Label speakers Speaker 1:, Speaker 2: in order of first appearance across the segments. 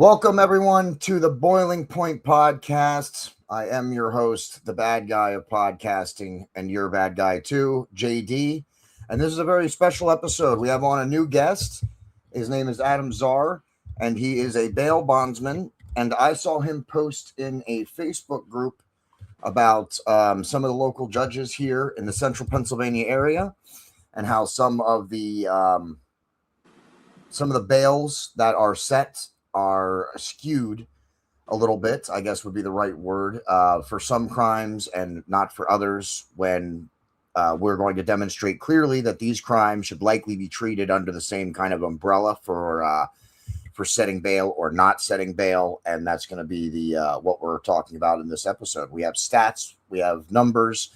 Speaker 1: Welcome, everyone, to the Boiling Point Podcast. I am your host, the bad guy of podcasting, and your bad guy too, JD. And this is a very special episode. We have on a new guest. His name is Adam Szar, and he is a bail bondsman. And I saw him post in a Facebook group about some of the local judges here in the central Pennsylvania area and how some of the bails that are set are skewed a little bit, I guess would be the right word, for some crimes and not for others, when we're going to demonstrate clearly that these crimes should likely be treated under the same kind of umbrella for setting bail or not setting bail. And that's going to be the what we're talking about in this episode. We have stats, we have numbers,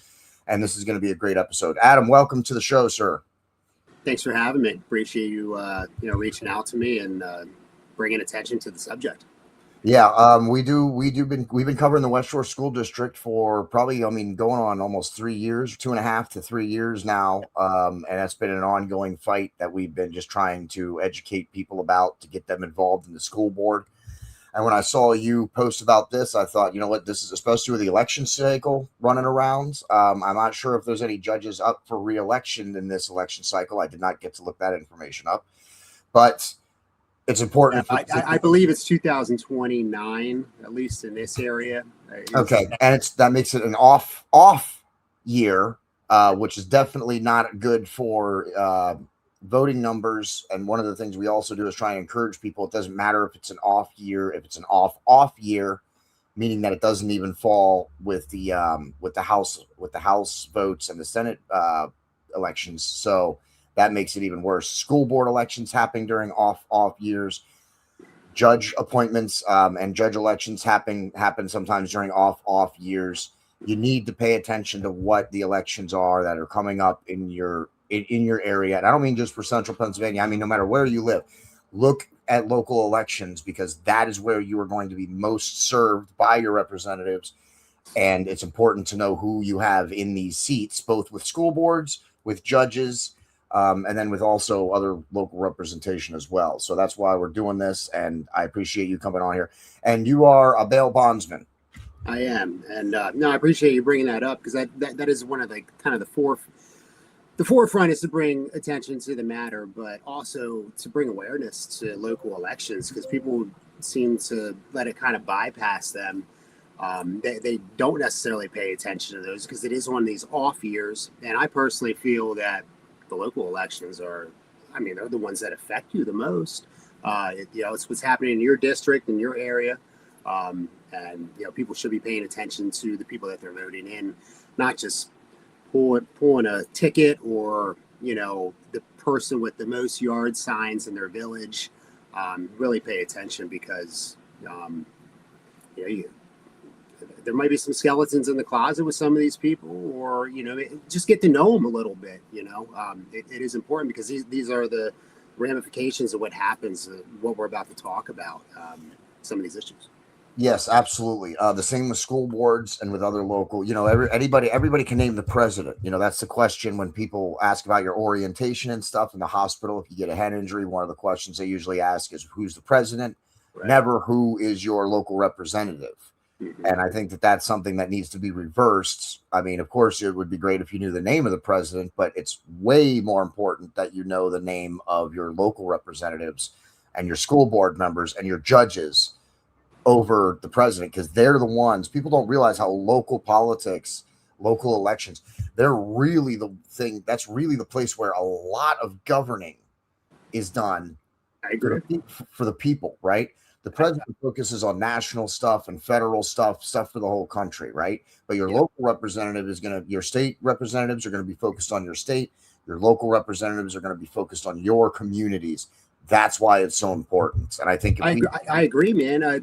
Speaker 1: and this is going to be a great episode. Adam, welcome to the show, sir.
Speaker 2: Thanks for having me. Appreciate you, reaching out to me and bringing attention to the subject.
Speaker 1: Yeah, we've been covering the West Shore School District for probably, going on almost 3 years, 2.5 to 3 years now. And that's been an ongoing fight that we've been just trying to educate people about to get them involved in the school board. And when I saw you post about this, I thought, you know what, this is especially with the election cycle running around. I'm not sure if there's any judges up for re-election in this election cycle. I did not get to look that information up, but it's important.
Speaker 2: I believe it's 2029, at least in this area.
Speaker 1: Okay, and that makes it an off year, which is definitely not good for voting numbers. And one of the things we also do is try and encourage people. It doesn't matter if it's an off year, if it's an off year, meaning that it doesn't even fall with the House votes and the Senate elections. So that makes it even worse. School board elections happening during off years. Judge appointments and judge elections happen sometimes during off years. You need to pay attention to what the elections are that are coming up in your area. And I don't mean just for central Pennsylvania. I mean, no matter where you live, look at local elections, because that is where you are going to be most served by your representatives. And it's important to know who you have in these seats, both with school boards, with judges, and then with also other local representation as well. So that's why we're doing this, and I appreciate you coming on here. And you are a bail bondsman.
Speaker 2: I am, and I appreciate you bringing that up, because that is one of the kind of the forefront is to bring attention to the matter, but also to bring awareness to local elections, because people seem to let it kind of bypass them. They don't necessarily pay attention to those because it is one of these off years, and I personally feel that the local elections they're the ones that affect you the most. It's what's happening in your district, in your area. And people should be paying attention to the people that they're voting in, not just pulling a ticket or, the person with the most yard signs in their village. Really pay attention, because, there might be some skeletons in the closet with some of these people, or, just get to know them a little bit. It is important, because these are the ramifications of what happens, what we're about to talk about, some of these issues.
Speaker 1: Yes, absolutely. The same with school boards and with other local, everybody can name the president. That's the question when people ask about your orientation and stuff in the hospital. If you get a head injury, one of the questions they usually ask is, who's the president? Right. Never, who is your local representative? Mm-hmm. And I think that that's something that needs to be reversed. I mean, of course, it would be great if you knew the name of the president, but it's way more important that you know the name of your local representatives and your school board members and your judges over the president, because they're the ones. People don't realize how local politics, local elections, they're really the thing. That's really the place where a lot of governing is done.
Speaker 2: I agree.
Speaker 1: For the people, right? The president focuses on national stuff and federal stuff for the whole country, right? But your local representative your state representatives are going to be focused on your state. Your local representatives are going to be focused on your communities. That's why it's so important. And I think
Speaker 2: I agree, man. I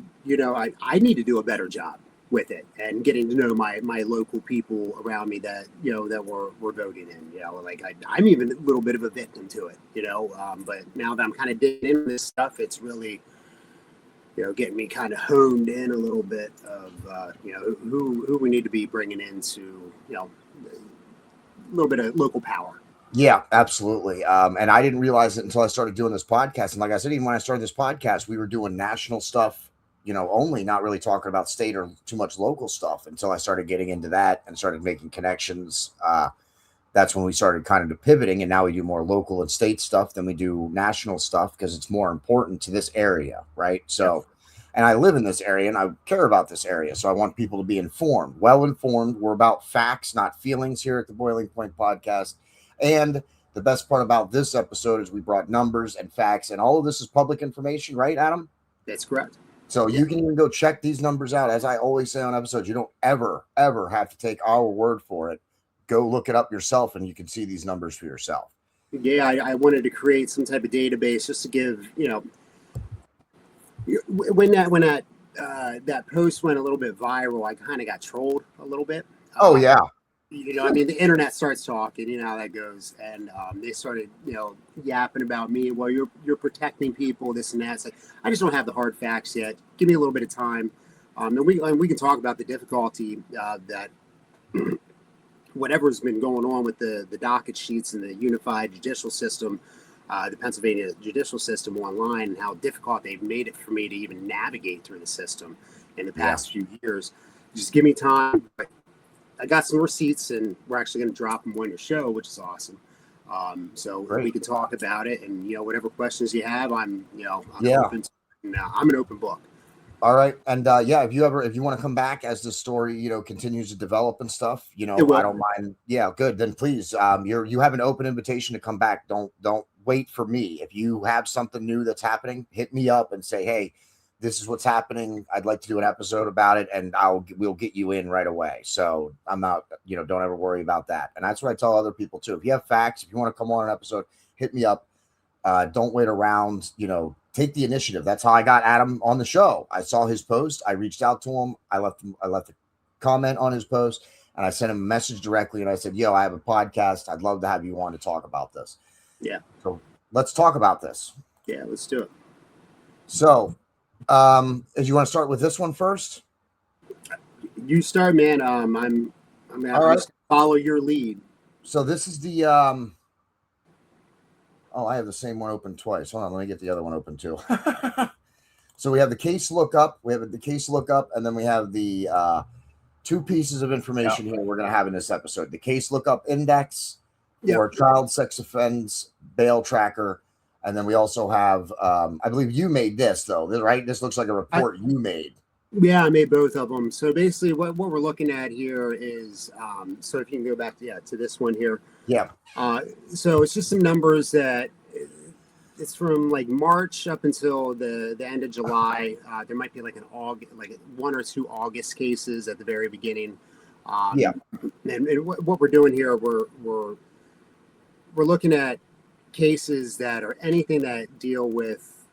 Speaker 2: need to do a better job with it and getting to know my local people around me that we're voting in. I'm even a little bit of a victim to it. But now that I'm kind of digging into this stuff, it's really getting me kind of honed in a little bit of who we need to be bringing into a little bit of local power.
Speaker 1: Yeah, absolutely. And I didn't realize it until I started doing this podcast. And like I said, even when I started this podcast, we were doing national stuff, only, not really talking about state or too much local stuff until I started getting into that and started making connections. That's when we started kind of pivoting, and now we do more local and state stuff than we do national stuff because it's more important to this area, right? So, and I live in this area and I care about this area, so I want people to be informed, well informed. We're about facts, not feelings, here at the Boiling Point Podcast. And the best part about this episode is we brought numbers and facts, and all of this is public information, right, Adam?
Speaker 2: That's correct.
Speaker 1: So
Speaker 2: Yeah.
Speaker 1: you can even go check these numbers out. As I always say on episodes, you don't ever have to take our word for it. Go look it up yourself, and you can see these numbers for yourself.
Speaker 2: Yeah, I wanted to create some type of database just to give, when that post went a little bit viral, I kind of got trolled a little bit.
Speaker 1: Oh yeah.
Speaker 2: I mean, the internet starts talking, you know how that goes, and they started, yapping about me. Well, you're protecting people, this and that. It's like, I just don't have the hard facts yet. Give me a little bit of time, and we can talk about the difficulty that whatever's been going on with the docket sheets and the unified judicial system, the Pennsylvania judicial system online, and how difficult they've made it for me to even navigate through the system in the past few years. Just give me time. I got some receipts, and we're actually going to drop them on your show, which is awesome. So
Speaker 1: Great.
Speaker 2: we can talk about it, and whatever questions you have, I'm
Speaker 1: Yeah.
Speaker 2: open. I'm an open book.
Speaker 1: All right. And if you want to come back as the story, continues to develop and stuff,
Speaker 2: It will.
Speaker 1: I don't mind. Yeah, good. Then please, you have an open invitation to come back. Don't wait for me. If you have something new that's happening, hit me up and say, hey, this is what's happening. I'd like to do an episode about it, and we'll get you in right away. So I'm not, don't ever worry about that. And that's what I tell other people too. If you have facts, if you want to come on an episode, hit me up. Don't wait around, take the initiative. That's how I got Adam on the show. I saw his post. I reached out to him. I left a comment on his post, and I sent him a message directly. And I said, yo, I have a podcast. I'd love to have you on to talk about this.
Speaker 2: Yeah.
Speaker 1: So let's talk about this.
Speaker 2: Yeah, let's do it.
Speaker 1: So, if you want to start with this one first,
Speaker 2: you start, man. I'm gonna follow your lead.
Speaker 1: So this is the oh, I have the same one open twice. Hold on, let me get the other one open too. So we have the case lookup, and then we have the two pieces of information here we're going to have in this episode: the case lookup index for child sex offense bail tracker. And then we also have, I believe you made this though, right? This looks like a report you made.
Speaker 2: Yeah, I made both of them. So basically what we're looking at here is, so if you can go back to this one here.
Speaker 1: Yeah.
Speaker 2: So it's just some numbers that it's from like March up until the end of July. There might be like one or two August cases at the very beginning. And what we're doing here, we're looking at cases that are anything that deal with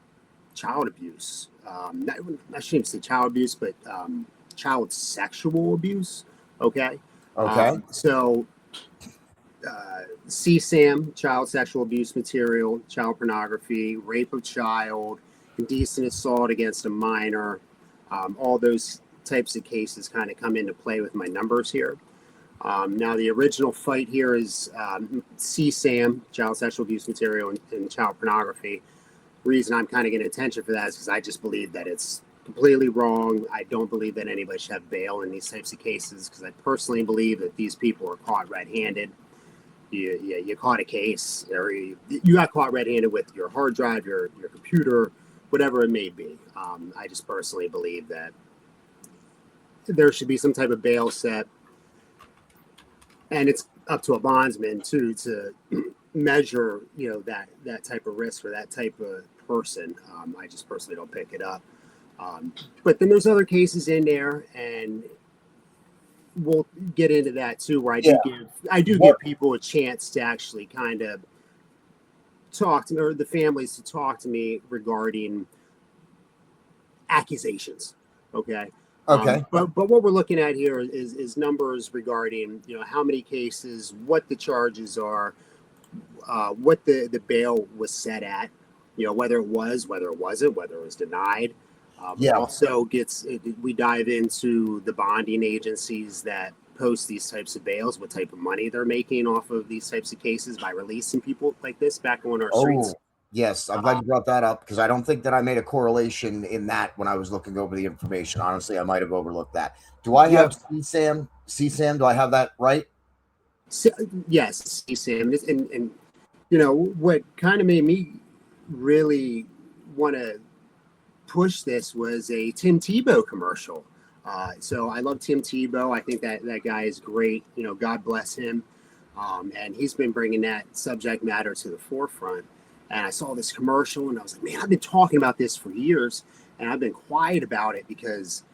Speaker 2: child abuse. I shouldn't say child abuse, but child sexual abuse. Okay. So CSAM, child sexual abuse material, child pornography, rape of child, indecent assault against a minor, all those types of cases kind of come into play with my numbers here. Now, the original fight here is CSAM, child sexual abuse material, and child pornography. The reason I'm kind of getting attention for that is because I just believe that it's completely wrong. I don't believe that anybody should have bail in these types of cases because I personally believe that these people are caught red-handed. You caught a case, or you got caught red-handed with your hard drive, your computer, whatever it may be. I just personally believe that there should be some type of bail set. And it's up to a bondsman too to measure, that type of risk for that type of person. I just personally don't pick it up. But then there's other cases in there, and we'll get into that too. Where I do give people a chance to actually kind of talk to me, or the families to talk to me regarding accusations. Okay. But what we're looking at here is numbers regarding, how many cases, what the charges are, what the bail was set at, whether it was, whether it wasn't, whether it was denied. Also we dive into the bonding agencies that post these types of bails, what type of money they're making off of these types of cases by releasing people like this back on our streets.
Speaker 1: Yes, I'm glad you brought that up because I don't think that I made a correlation in that when I was looking over the information. Honestly, I might have overlooked that. Do I have CSAM? CSAM? Do I have that right?
Speaker 2: Yes, CSAM. And you know what kind of made me really want to push this was a Tim Tebow commercial. So I love Tim Tebow. I think that guy is great. You know, God bless him. And he's been bringing that subject matter to the forefront. And I saw this commercial and I was like, man, I've been talking about this for years and I've been quiet about it because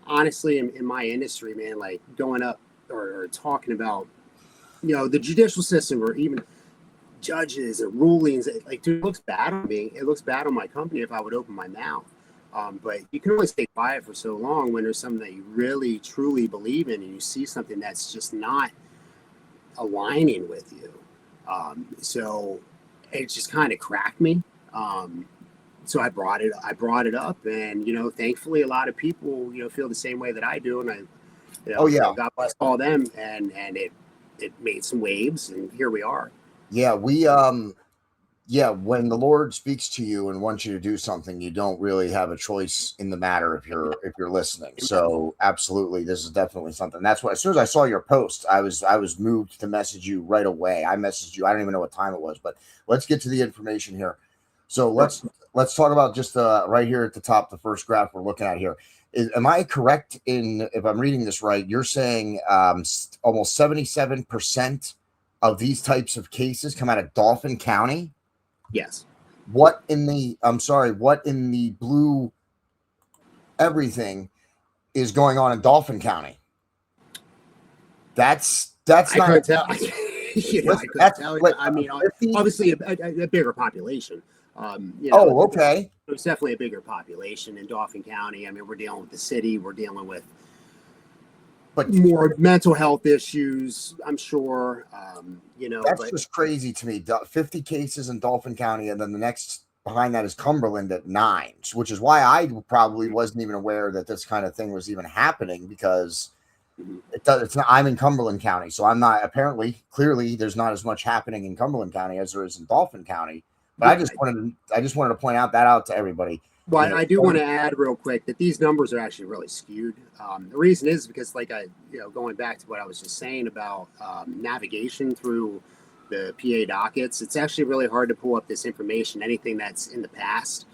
Speaker 2: honestly, in my industry, man, like going up or talking about, you know, the judicial system or even judges and rulings, like, dude, it looks bad on me. It looks bad on my company if I would open my mouth. But you can only stay quiet for so long when there's something that you really, truly believe in and you see something that's just not aligning with you. So it just kind of cracked me. So I brought it up, and you know, thankfully, a lot of people, you know, feel the same way that I do, and I, you know, so God bless all them, and it made some waves, and here we are.
Speaker 1: Yeah, when the Lord speaks to you and wants you to do something, you don't really have a choice in the matter if you're listening. So absolutely, this is definitely something. That's why as soon as I saw your post, I was moved to message you right away. I messaged you. I don't even know what time it was, but let's get to the information here. So let's talk about just right here at the top, the first graph we're looking at here. Am I correct if I'm reading this right? You're saying almost 77% of these types of cases come out of Dauphin County?
Speaker 2: Yes.
Speaker 1: What in the blue everything is going on in Dauphin County? That's not.
Speaker 2: I couldn't tell. I couldn't tell. I mean, obviously a bigger population. You know,
Speaker 1: okay.
Speaker 2: There's definitely a bigger population in Dauphin County. I mean, we're dealing with the city. We're dealing with more mental health issues, I'm sure. You know,
Speaker 1: that's just crazy to me. 50 cases in Dauphin County, and then the next behind that is Cumberland at 9, which is why I probably wasn't even aware that this kind of thing was even happening because it's not. I'm in Cumberland County, so I'm not. Clearly, there's not as much happening in Cumberland County as there is in Dauphin County. But I just wanted to point out to everybody.
Speaker 2: Well, you know, I do want to add real quick that these numbers are actually really skewed. The reason is because, like going back to what I was just saying about navigation through the PA dockets, it's actually really hard to pull up this information, anything that's in the past.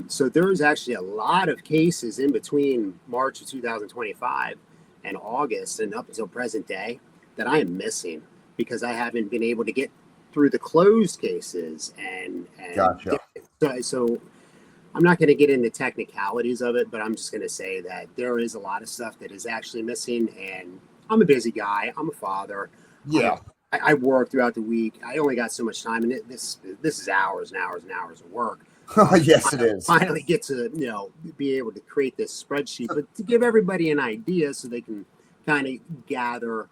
Speaker 2: So there's actually a lot of cases in between March of 2025 and August and up until present day that I am missing because I haven't been able to get through the closed cases and
Speaker 1: gotcha.
Speaker 2: So I'm not going to get into technicalities of it, but I'm just going to say that there is a lot of stuff that is actually missing. And I'm a busy guy. I'm a father.
Speaker 1: Yeah.
Speaker 2: I work throughout the week. I only got so much time, and this is hours and hours and hours of work.
Speaker 1: Yes, it is.
Speaker 2: Finally get to, you know, be able to create this spreadsheet, but to give everybody an idea so they can kind of gather,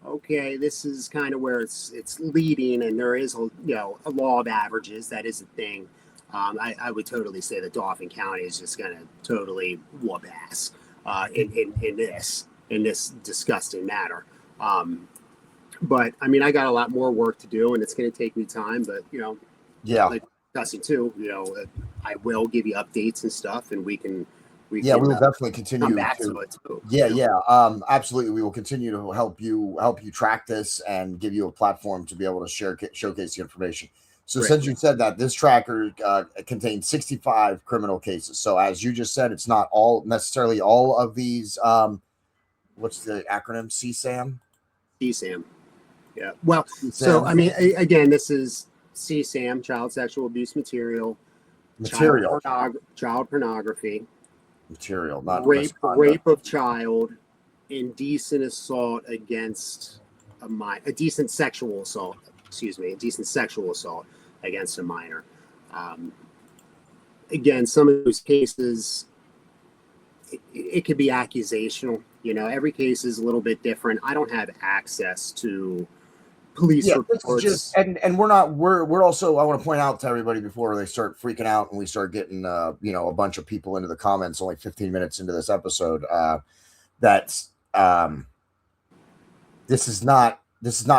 Speaker 2: okay, this is kind of where it's leading, and there is, you know, a law of averages. That is a thing. I would totally say that Dauphin County is just going to totally whoop ass in this disgusting matter. But I mean, I got a lot more work to do, and it's going to take me time. But you know, like discussing too, you know, I will give you updates and stuff, and we will
Speaker 1: definitely continue
Speaker 2: come back to it too.
Speaker 1: Absolutely, we will continue to help you track this and give you a platform to be able to showcase the information. So since you said that, this tracker contains 65 criminal cases. So as you just said, it's not necessarily all of these. What's the acronym? CSAM?
Speaker 2: CSAM. Yeah. Well, so I mean, again, this is CSAM, child sexual abuse material. Child pornography.
Speaker 1: Material, not
Speaker 2: rape of child, indecent assault against a minor, a decent sexual assault against a minor. Again, some of those cases, it could be accusational. You know, every case is a little bit different. I don't have access to police reports.
Speaker 1: And we're also, I want to point out to everybody before they start freaking out and we start getting, you know, a bunch of people into the comments only 15 minutes into this episode, this is not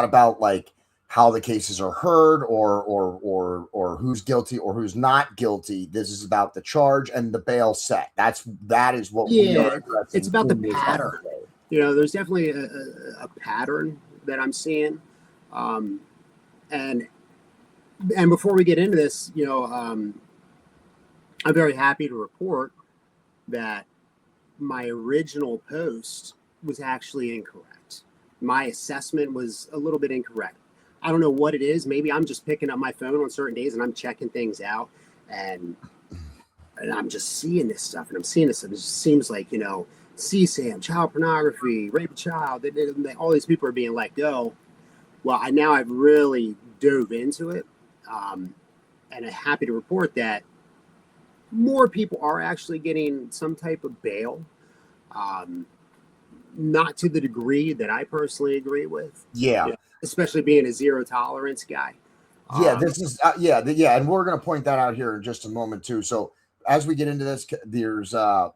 Speaker 1: about like how the cases are heard or who's guilty or who's not guilty. This is about the charge and the bail set. That is what we are addressing.
Speaker 2: It's about the pattern. There's definitely a pattern that I'm seeing. And before we get into this, I'm very happy to report that my original post was actually incorrect. My assessment was a little bit incorrect. I don't know what it is. Maybe I'm just picking up my phone on certain days and I'm checking things out, and I'm just seeing this stuff, and I'm seeing this stuff. It just seems like, CSAM, child pornography, rape a child, all these people are being let go. Well, I've really dove into it, and I'm happy to report that more people are actually getting some type of bail. Not to the degree that I personally agree with.
Speaker 1: Yeah.
Speaker 2: Especially being a zero tolerance guy.
Speaker 1: Yeah, this is and we're going to point that out here in just a moment too. So as we get into this, there's how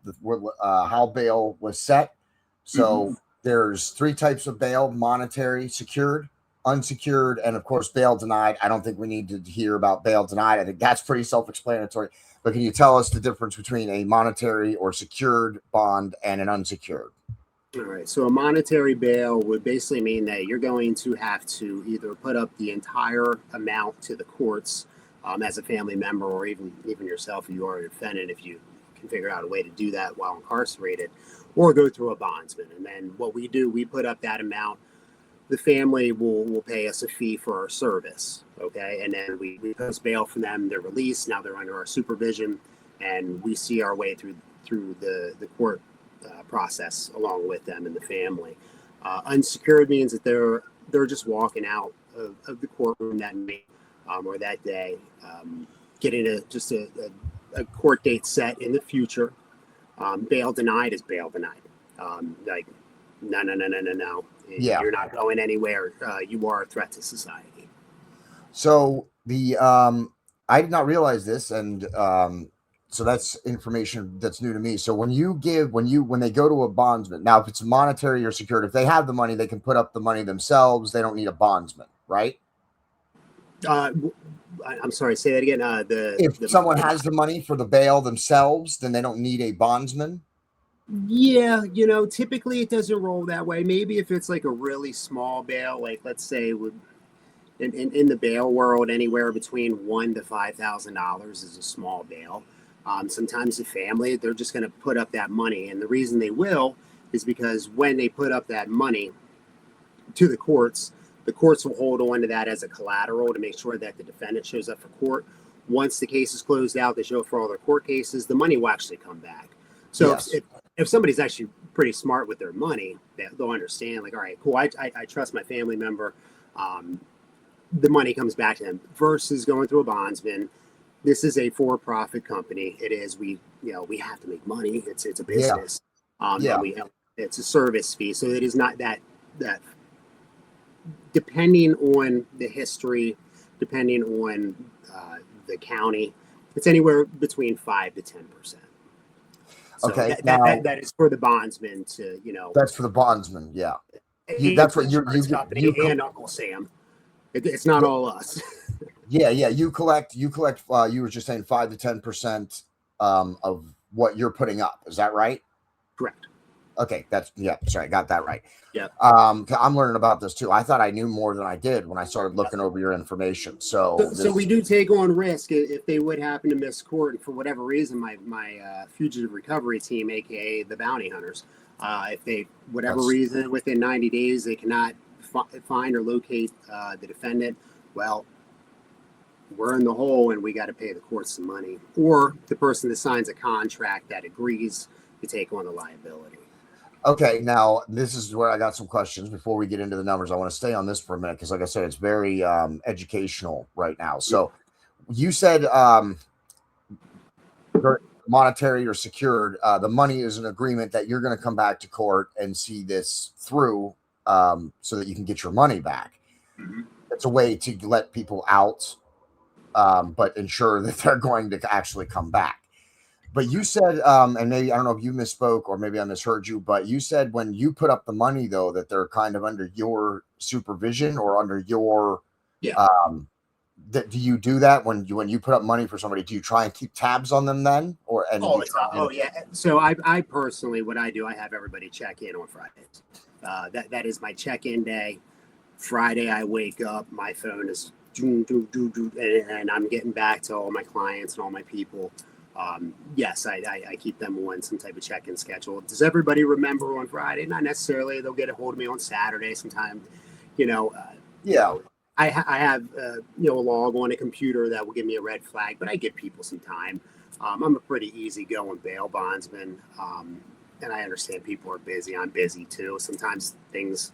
Speaker 1: bail was set. So there's 3 types of bail: monetary, secured, unsecured, and of course bail denied. I don't think we need to hear about bail denied. I think that's pretty self-explanatory. But can you tell us the difference between a monetary or secured bond and an unsecured?
Speaker 2: All right. So a monetary bail would basically mean that you're going to have to either put up the entire amount to the courts as a family member, or even yourself if you are a defendant, if you can figure out a way to do that while incarcerated, or go through a bondsman. And then what we do, we put up that amount. The family will pay us a fee for our service. Okay. And then we post bail for them. They're released. Now they're under our supervision, and we see our way through the court process along with them and the family. Unsecured means that they're just walking out of the courtroom that night or that day, getting a court date set in the future. Bail denied is bail denied. Like, no.
Speaker 1: Yeah.
Speaker 2: You're not going anywhere. You are a threat to society.
Speaker 1: So I did not realize this, and so that's information that's new to me. So when they go to a bondsman, now if it's monetary or secured, if they have the money, they can put up the money themselves. They don't need a bondsman, right?
Speaker 2: I'm sorry, say that again.
Speaker 1: If someone has the money for the bail themselves, then they don't need a bondsman.
Speaker 2: Yeah, typically it doesn't roll that way. Maybe if it's like a really small bail, like let's say in the bail world, anywhere between $1,000 to $5,000 is a small bail. Sometimes the family, they're just going to put up that money. And the reason they will is because when they put up that money to the courts will hold on to that as a collateral to make sure that the defendant shows up for court. Once the case is closed out, they show up for all their court cases, the money will actually come back. So yes. If somebody's actually pretty smart with their money, they'll understand, like, all right, cool, I trust my family member. The money comes back to them versus going through a bondsman. This is a for-profit company. It is, we have to make money. It's a business. It's a service fee. So it is not that depending on the history, depending on the county, it's anywhere between 5 to 10%. So
Speaker 1: okay,
Speaker 2: that is for the bondsman to,
Speaker 1: That's for the bondsman, yeah.
Speaker 2: That's what you and Uncle Sam. It's not all us.
Speaker 1: Yeah. You collect. You were just saying 5 to 10% of what you're putting up. Is that right?
Speaker 2: Correct.
Speaker 1: Okay, sorry, I got that right.
Speaker 2: Yeah.
Speaker 1: I'm learning about this too. I thought I knew more than I did when I started looking over your information. So
Speaker 2: we do take on risk if they would happen to miss court, and for whatever reason, my fugitive recovery team, aka the bounty hunters, if they reason within 90 days they cannot find or locate the defendant, well, we're in the hole and we got to pay the court some money, or the person that signs a contract that agrees to take on the liability.
Speaker 1: Okay, now this is where I got some questions before we get into the numbers. I want to stay on this for a minute because, like I said, it's very educational right now. So you said monetary or secured. The money is an agreement that you're going to come back to court and see this through so that you can get your money back.
Speaker 2: Mm-hmm.
Speaker 1: It's a way to let people out, but ensure that they're going to actually come back. But you said, and maybe I don't know if you misspoke or maybe I misheard you, but you said when you put up the money though that they're kind of under your supervision or under your
Speaker 2: Yeah.
Speaker 1: do you do that when you put up money for somebody? Do you try and keep tabs on them then, or and
Speaker 2: All
Speaker 1: you
Speaker 2: the
Speaker 1: try
Speaker 2: time. Oh yeah. So I personally, what I do, I have everybody check in on Fridays. That is my check-in day. Friday, I wake up, my phone is and I'm getting back to all my clients and all my people. Yes, I keep them on some type of check-in schedule. Does everybody remember on Friday? Not necessarily. They'll get a hold of me on Saturday sometime. You know, you
Speaker 1: yeah,
Speaker 2: know, I have a log on a computer that will give me a red flag, but I give people some time. I'm a pretty easygoing bail bondsman, and I understand people are busy. I'm busy too. Sometimes things,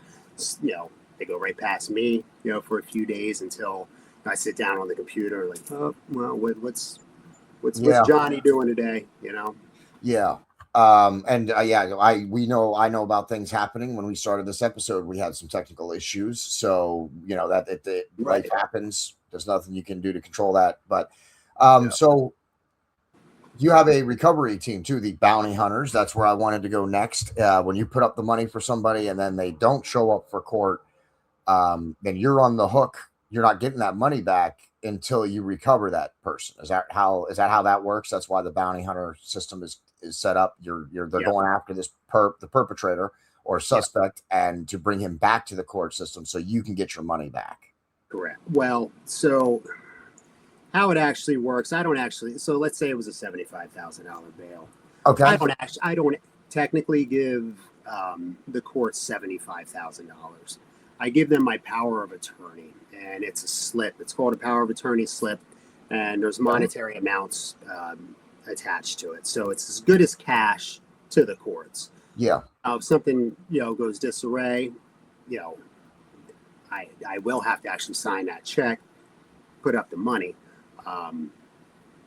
Speaker 2: they go right past me, for a few days until I sit down on the computer. Like, oh well, what's
Speaker 1: yeah,
Speaker 2: Johnny doing today?
Speaker 1: yeah. And yeah, I know about things happening. When we started this episode, we had some technical issues, so that life
Speaker 2: Right.
Speaker 1: happens. There's nothing you can do to control that. But
Speaker 2: Yeah.
Speaker 1: so you have a recovery team too, the bounty hunters. That's where I wanted to go next. When you put up the money for somebody and then they don't show up for court, then you're on the hook. You're not getting that money back until you recover that person. Is that how that works? That's why the bounty hunter system is set up. They're
Speaker 2: Yeah.
Speaker 1: going after the perpetrator or suspect and to bring him back to the court system so you can get your money back.
Speaker 2: Correct. Well, so how it actually works, I don't actually. So let's say it was a $75,000 bail.
Speaker 1: Okay.
Speaker 2: I don't technically give the court $75,000. I give them my power of attorney, and it's a slip. It's called a power of attorney slip, and there's monetary amounts attached to it. So it's as good as cash to the courts.
Speaker 1: Yeah.
Speaker 2: If something goes disarray, I will have to actually sign that check, put up the money.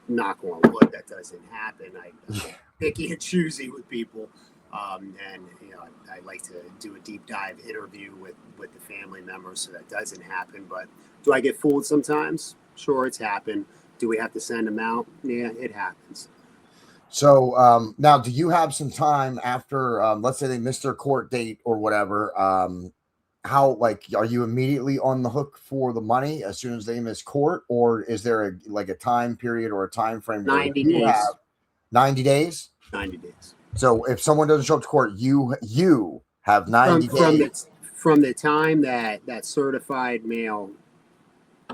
Speaker 2: Knock on wood, that doesn't happen. I'm picky and choosy with people. And I like to do a deep dive interview with the family members so that doesn't happen. But do I get fooled sometimes? Sure, it's happened. Do we have to send them out? Yeah, it happens.
Speaker 1: So now, do you have some time after, let's say they missed their court date or whatever? How, are you immediately on the hook for the money as soon as they miss court, or is there a time period or a time frame?
Speaker 2: 90 days.
Speaker 1: 90 days.
Speaker 2: 90 days.
Speaker 1: So if someone doesn't show up to court, you have 90 days
Speaker 2: from the time that certified mail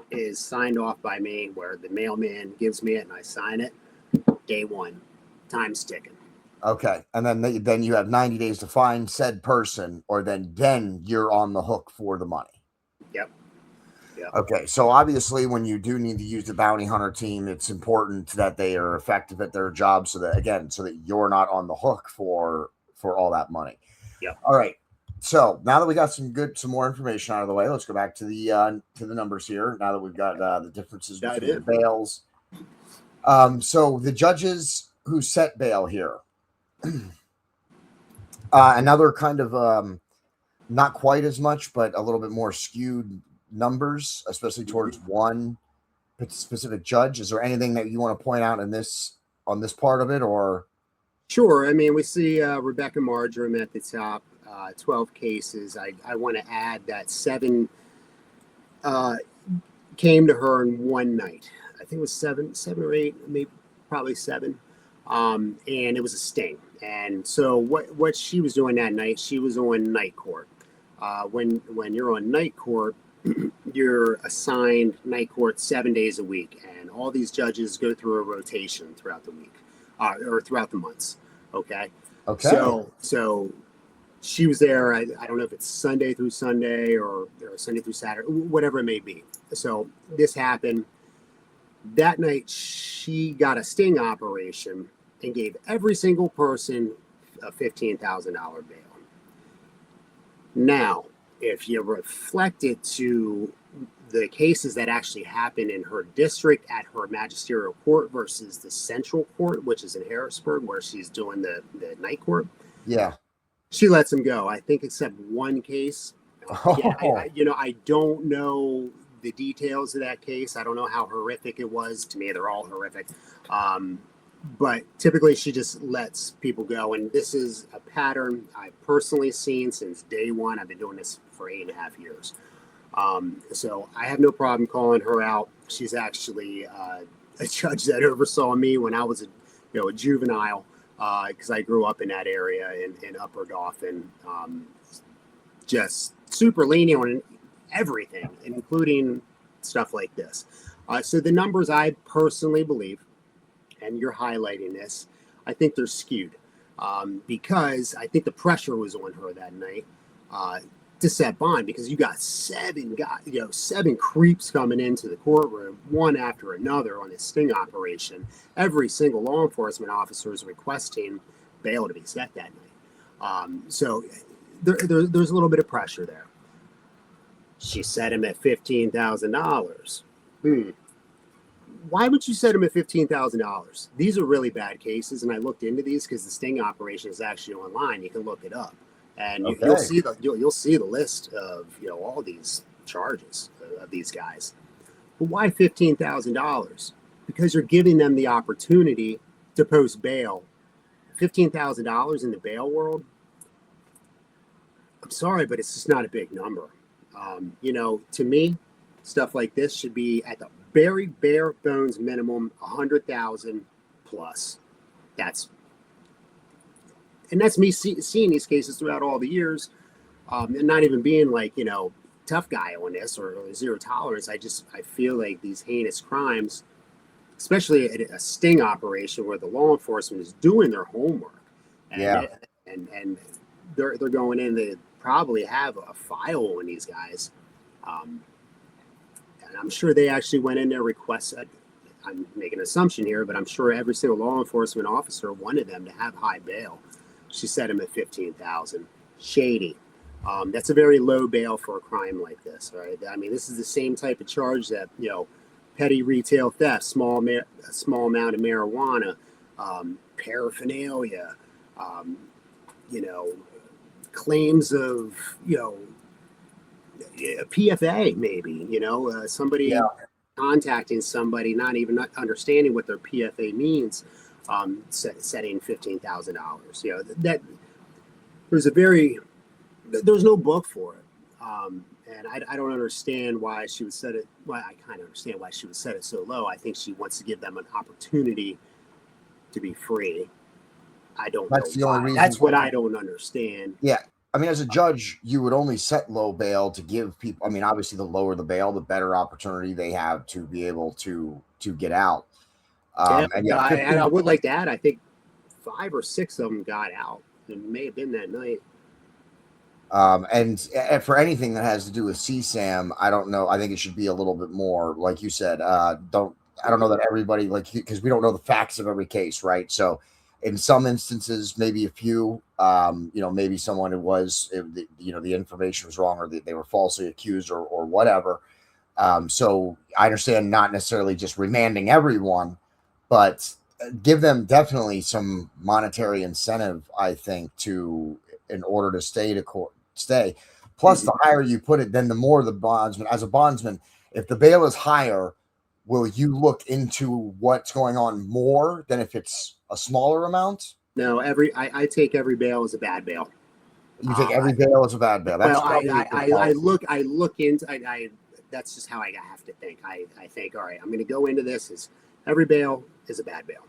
Speaker 2: is signed off by me, where the mailman gives me it and I sign it. Day one, time's ticking.
Speaker 1: Okay, and then you have 90 days to find said person, or then you're on the hook for the money.
Speaker 2: Yep.
Speaker 1: Okay, so obviously when you do need to use the bounty hunter team, it's important that they are effective at their job so that you're not on the hook for all that money.
Speaker 2: Yep.
Speaker 1: All right. So now that we got some more information out of the way, let's go back to the numbers here. Now that we've got the differences between the bails. So the judges who set bail here, another kind of not quite as much, but a little bit more skewed numbers, especially towards one specific judge. Is there anything that you want to point out on this part of it, or?
Speaker 2: Sure. I mean, we see Rebecca Marjoram at the top, 12 cases. I want to add that 7 came to her in one night. I think it was 7 or 8, maybe probably 7. And it was a sting. And so what she was doing that night, she was on night court. When you're on night court, you're assigned night court 7 days a week, and all these judges go through a rotation throughout the week, or throughout the months. Okay. So she was there. I don't know if it's Sunday through Sunday or Sunday through Saturday, whatever it may be. So this happened that night. She got a sting operation and gave every single person a $15,000 bail. Now, if you reflect it to the cases that actually happened in her district at her magisterial court versus the central court, which is in Harrisburg, where she's doing the night court.
Speaker 1: Yeah.
Speaker 2: She lets him go, I think, except one case. I don't know the details of that case. I don't know how horrific it was. To me, they're all horrific. but typically she just lets people go. And this is a pattern I've personally seen since day one. I've been doing this for 8.5 years. So I have no problem calling her out. She's actually a judge that oversaw me when I was a juvenile, because I grew up in that area in Upper Dauphin. Just super lenient on everything, including stuff like this. So the numbers, I personally believe, and you're highlighting this, I think they're skewed, because I think the pressure was on her that night to set bond, because you got seven creeps coming into the courtroom, one after another, on this sting operation. Every single law enforcement officer is requesting bail to be set that night. So there's a little bit of pressure there. She set him at $15,000. Why would you set him at $15,000? These are really bad cases, and I looked into these because the sting operation is actually online. You can look it up, and you'll see the list of all these charges of these guys. But why $15,000? Because you're giving them the opportunity to post bail. $15,000 in the bail world, I'm sorry, but it's just not a big number. To me, stuff like this should be at the very bare bones minimum, 100,000 plus. That's me seeing these cases throughout all the years, and not even being like tough guy on this or zero tolerance. I feel like these heinous crimes, especially a sting operation where the law enforcement is doing their homework, and they're going in. They probably have a file on these guys. And I'm sure they actually went in there requested. I'm making an assumption here, but I'm sure every single law enforcement officer wanted them to have high bail. She set him at $15,000. Shady. That's a very low bail for a crime like this, right? I mean, this is the same type of charge that petty retail theft, small amount of marijuana, paraphernalia, claims of a PFA, maybe, somebody contacting somebody, not even understanding what their PFA means, setting $15,000. That there's no book for it. And I don't understand why she would set it. Well, I kind of understand why she would set it so low. I think she wants to give them an opportunity to be free. I don't know. That's the only reason. That's what I don't understand.
Speaker 1: Yeah. I mean, as a judge, you would only set low bail to give people. I mean, obviously, the lower the bail, the better opportunity they have to be able to get out.
Speaker 2: And I would like to add, I think 5 or 6 of them got out. It may have been that night.
Speaker 1: And for anything that has to do with CSAM, I don't know. I think it should be a little bit more, like you said. I don't know that everybody, because we don't know the facts of every case, right? So, in some instances, maybe a few, maybe someone the information was wrong, or they were falsely accused, or whatever. So I understand not necessarily just remanding everyone, but give them definitely some monetary incentive, I think, in order to stay to court. Plus, the higher you put it, then the more the bondsman. As a bondsman, if the bail is higher, will you look into what's going on more than if it's a smaller amount?
Speaker 2: No, I take every bail as a bad bail.
Speaker 1: You take every bail as a bad bail. That's
Speaker 2: I look into. That's just how I have to think. I think, all right, I'm going to go into this as every bail is a bad bail.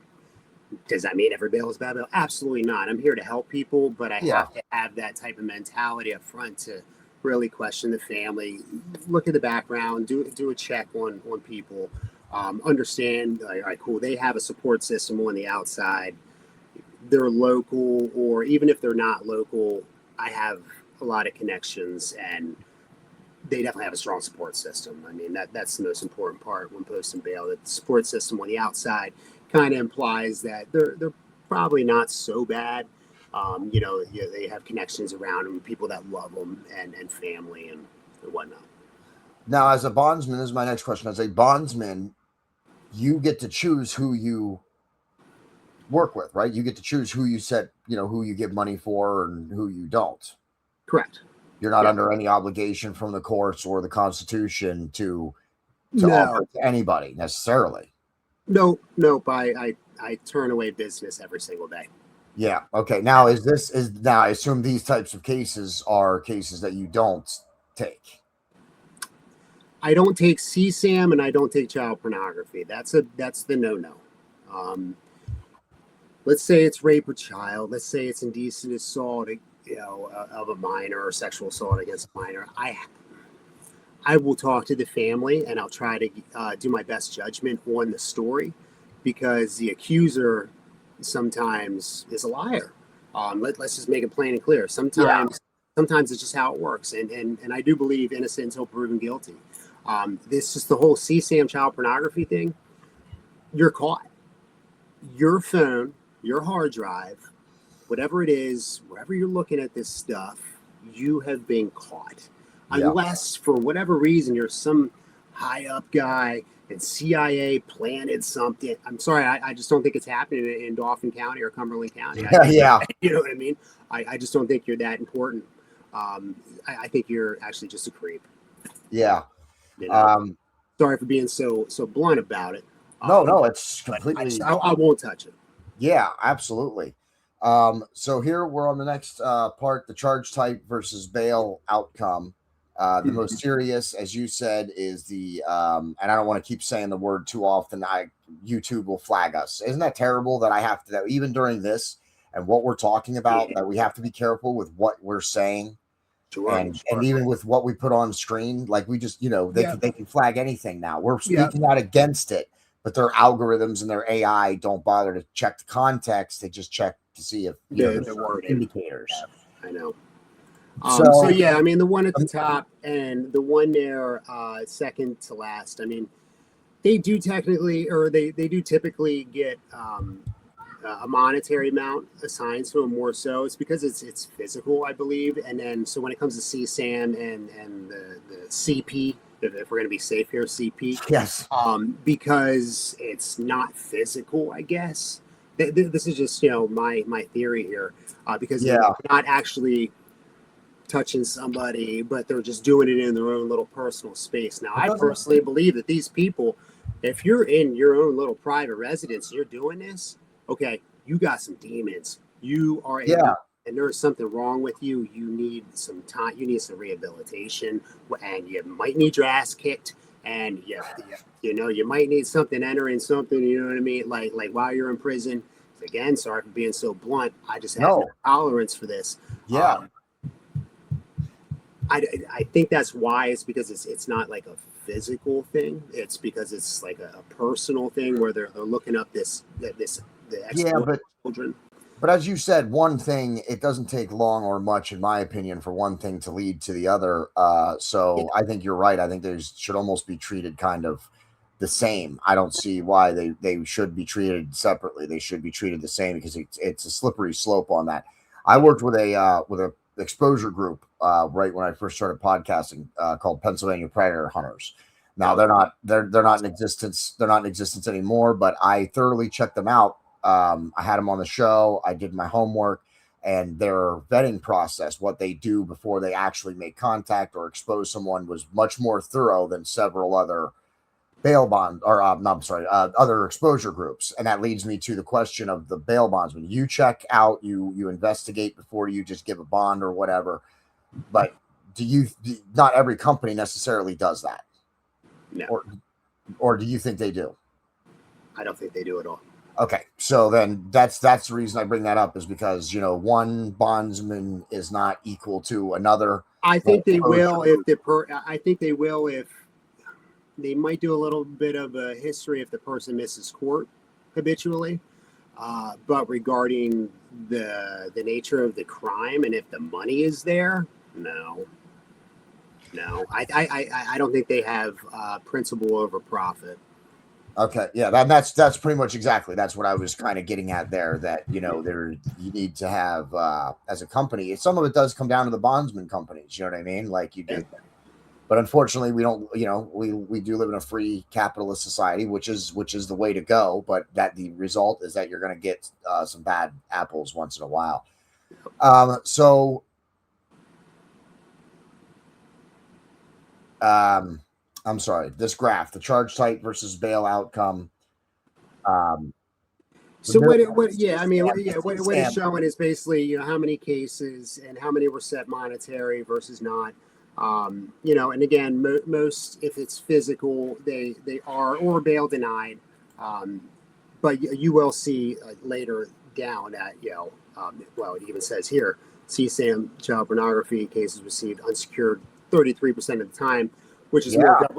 Speaker 2: Does that mean every bail is bad bail? Absolutely not. I'm here to help people, but I have to have that type of mentality up front to really question the family, look at the background, do a check on people, understand, all right, cool, they have a support system on the outside. They're local, or even if they're not local, I have a lot of connections, and they definitely have a strong support system. I mean, that's the most important part when posting bail. That the support system on the outside kind of implies that they're probably not so bad. They have connections around them, people that love them, and family and whatnot.
Speaker 1: Now, as a bondsman, this is my next question. As a bondsman, you get to choose who you work with, right? You get to choose who you who you give money for and who you don't.
Speaker 2: Correct.
Speaker 1: You're not under any obligation from the courts or the Constitution to offer to anybody necessarily.
Speaker 2: Nope. I I turn away business every single day.
Speaker 1: Yeah. Okay. Now now I assume these types of cases are cases that you don't take.
Speaker 2: I don't take CSAM and I don't take child pornography. That's the no. Um, let's say it's rape of child. Let's say it's indecent assault, of a minor, or sexual assault against a minor. I will talk to the family and I'll try to do my best judgment on the story, because the accuser sometimes is a liar. Let's just make it plain and clear. Sometimes it's just how it works, and I do believe innocent until proven guilty. This is the whole CSAM child pornography thing. You're caught. Your phone, your hard drive, whatever it is, wherever you're looking at this stuff, you have been caught. Yeah. Unless for whatever reason you're some high up guy and CIA planted something. I'm sorry, I just don't think it's happening in Dauphin County or Cumberland County.
Speaker 1: Yeah.
Speaker 2: You know what I mean? I just don't think you're that important. I think you're actually just a creep.
Speaker 1: Yeah.
Speaker 2: You know? Sorry for being so blunt about it.
Speaker 1: No, it's completely.
Speaker 2: I won't touch it.
Speaker 1: Yeah, absolutely. So here we're on the next part, the charge type versus bail outcome. The most serious, as you said, is the and I don't want to keep saying the word too often. YouTube will flag us. Isn't that terrible that I have to, that even during this and what we're talking about, that we have to be careful with what we're saying, and even with what we put on screen. Like we just, they can flag anything now. We're speaking out against it, but their algorithms and their AI don't bother to check the context. They just check to see if the word indicators.
Speaker 2: I know. So yeah, I mean, the one at the top and the one there second to last, I mean, they do technically, or they do typically get a monetary amount assigned to them. More so it's because it's physical, I believe. And then so when it comes to CSAM and the CP, if we're going to be safe here, CP,
Speaker 1: yes,
Speaker 2: because it's not physical, I guess. This is just my theory here, because they're not actually touching somebody, but they're just doing it in their own little personal space. Now, I personally believe that these people, if you're in your own little private residence and you're doing this, okay, you got some demons. You are and there's something wrong with you. You need some time. You need some rehabilitation, and you might need your ass kicked. And you might need something entering something. You know what I mean? Like while you're in prison. Again, sorry for being so blunt. I just have no tolerance for this.
Speaker 1: Yeah.
Speaker 2: I think that's why. It's because it's not like a physical thing. It's because it's like a personal thing where they're looking up the children.
Speaker 1: But as you said, one thing, it doesn't take long or much, in my opinion, for one thing to lead to the other. I think you're right. I think they should almost be treated kind of the same. I don't see why they should be treated separately. They should be treated the same, because it's a slippery slope on that. I worked with a exposure group right when I first started podcasting called Pennsylvania Predator Hunters. Now they're not in existence. They're not in existence anymore, but I thoroughly checked them out. I had them on the show. I did my homework, and their vetting process, what they do before they actually make contact or expose someone, was much more thorough than several other bail bond other exposure groups. And that leads me to the question of the bail bondsman. You check out, you investigate before you just give a bond or whatever. But not every company necessarily does that.
Speaker 2: No.
Speaker 1: Or do you think they do?
Speaker 2: I don't think they do at all.
Speaker 1: Okay. So then that's the reason I bring that up, is because, one bondsman is not equal to another.
Speaker 2: I think they will if they might do a little bit of a history if the person misses court habitually. But regarding the nature of the crime and if the money is there, no. I don't think they have principle over profit.
Speaker 1: Okay, yeah, that's pretty much exactly. That's what I was kind of getting at there. That you need to have as a company. Some of it does come down to the bondsman companies. You know what I mean? Like you do. But unfortunately, we don't. We do live in a free capitalist society, which is the way to go. But that the result is that you're going to get some bad apples once in a while. I'm sorry. This graph, the charge type versus bail outcome.
Speaker 2: So yeah, I mean, yeah, what it's showing is basically, how many cases and how many were set monetary versus not. And again, most, if it's physical, they are, or bail denied. But you will see later down at, well, it even says here, CSAM child pornography cases received unsecured 33% of the time, which is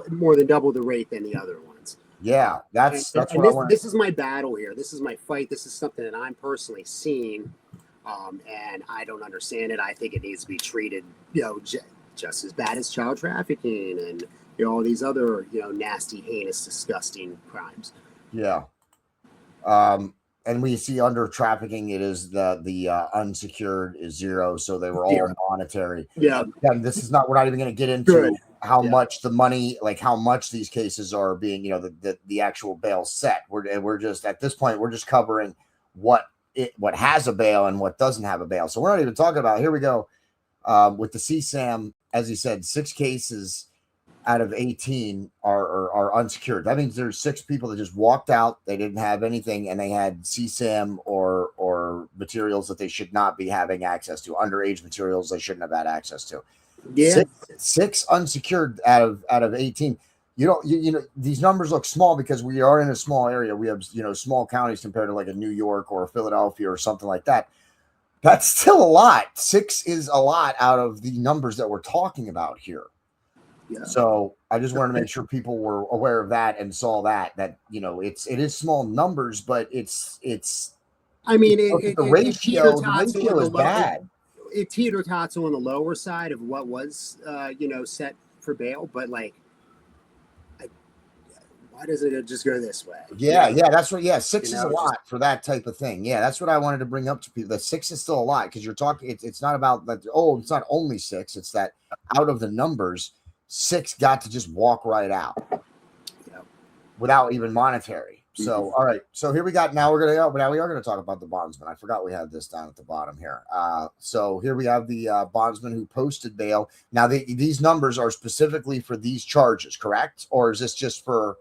Speaker 2: more than double the rate than the other ones.
Speaker 1: Yeah, that's what I want.
Speaker 2: This is my battle here. This is my fight. This is something that I'm personally seeing, and I don't understand it. I think it needs to be treated, just as bad as child trafficking and all these other nasty, heinous, disgusting crimes.
Speaker 1: Yeah. And we see under trafficking, it is the unsecured is 0, so they were all monetary.
Speaker 2: Yeah.
Speaker 1: And this is not. We're not even going to get into how much the money, like how much these cases are being, the actual bail set. We're just at this point, we're just covering what has a bail and what doesn't have a bail. So we're not even talking about. Here we go with the CSAM, as he said, 6 cases out of 18 are unsecured. That means there's 6 people that just walked out. They didn't have anything, and they had CSAM or materials that they should not be having access to, underage materials they shouldn't have had access to.
Speaker 2: Yeah,
Speaker 1: 6 unsecured out of 18. These numbers look small because we are in a small area. We have small counties compared to like a New York or a Philadelphia or something like that. That's still a lot. 6 is a lot out of the numbers that we're talking about here. Yeah. So I just wanted to make sure people were aware of that and saw that it is small numbers, but it's.
Speaker 2: I mean,
Speaker 1: the ratio is bad.
Speaker 2: It teeter-tots on the lower side of what was set for bail, but like, why doesn't it just go this way?
Speaker 1: Yeah, that's what. Yeah, 6 is a lot for that type of thing. Yeah, that's what I wanted to bring up to people. That 6 is still a lot because you're talking. It's not about that. Oh, it's not only 6. It's that out of the numbers, 6 got to just walk right out without even monetary. So, all right. So here we got. Now we are going to talk about the bondsman. I forgot we had this down at the bottom here. So here we have the bondsman who posted bail. Now these numbers are specifically for these charges, correct? Or is this just for?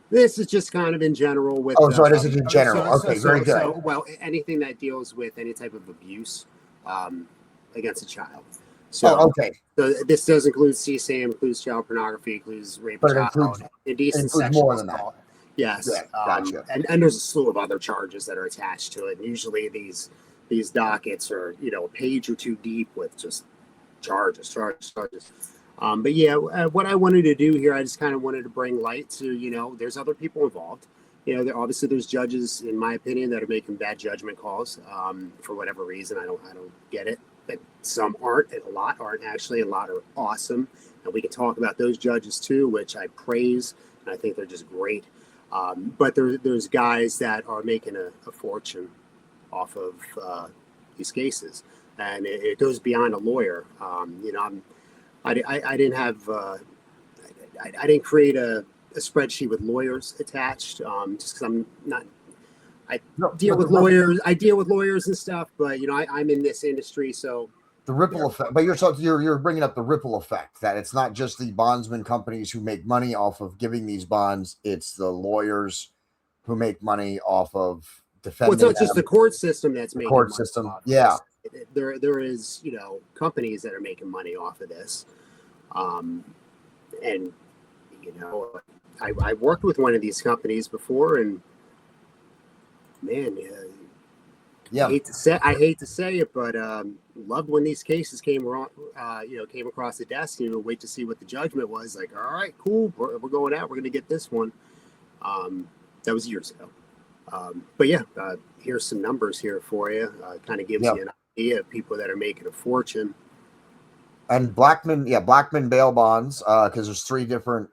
Speaker 2: This is just kind of in general with.
Speaker 1: Oh, so it is in general. Okay, very good.
Speaker 2: So, well, anything that deals with any type of abuse against a child. So,
Speaker 1: okay.
Speaker 2: So this does include CSAM, includes child pornography, includes rape,
Speaker 1: but it includes
Speaker 2: indecent
Speaker 1: sexual more than
Speaker 2: assault.
Speaker 1: That.
Speaker 2: Yes,
Speaker 1: yeah, gotcha.
Speaker 2: And there's a slew of other charges that are attached to it. And usually these dockets are a page or 2 deep with just charges. But yeah, what I wanted to do here, I just kind of wanted to bring light to there's other people involved. There's judges, in my opinion, that are making bad judgment calls for whatever reason. I don't get it. But some aren't, and a lot aren't actually. A lot are awesome, and we can talk about those judges too, which I praise, and I think they're just great. But there's guys that are making a fortune off of these cases, and it goes beyond a lawyer. I didn't have I didn't create a spreadsheet with lawyers attached, just because I'm not. I deal with lawyers and stuff, but I'm in this industry, so
Speaker 1: the ripple effect. But you're bringing up the ripple effect, that it's not just the bondsman companies who make money off of giving these bonds; it's the lawyers who make money off of defending.
Speaker 2: Well, it's not just the court system that's making
Speaker 1: court
Speaker 2: money
Speaker 1: system.
Speaker 2: Off
Speaker 1: Yeah,
Speaker 2: of this. There is companies that are making money off of this, and I worked with one of these companies before, and man,
Speaker 1: yeah.
Speaker 2: I hate to say it, but loved when these cases came across the desk. Wait to see what the judgment was. Like, all right, cool, we're going out. We're going to get this one. That was years ago. But yeah, here's some numbers here for you. Kind of gives you an idea of people that are making a fortune.
Speaker 1: And Blackman bail bonds, because there's 3 different,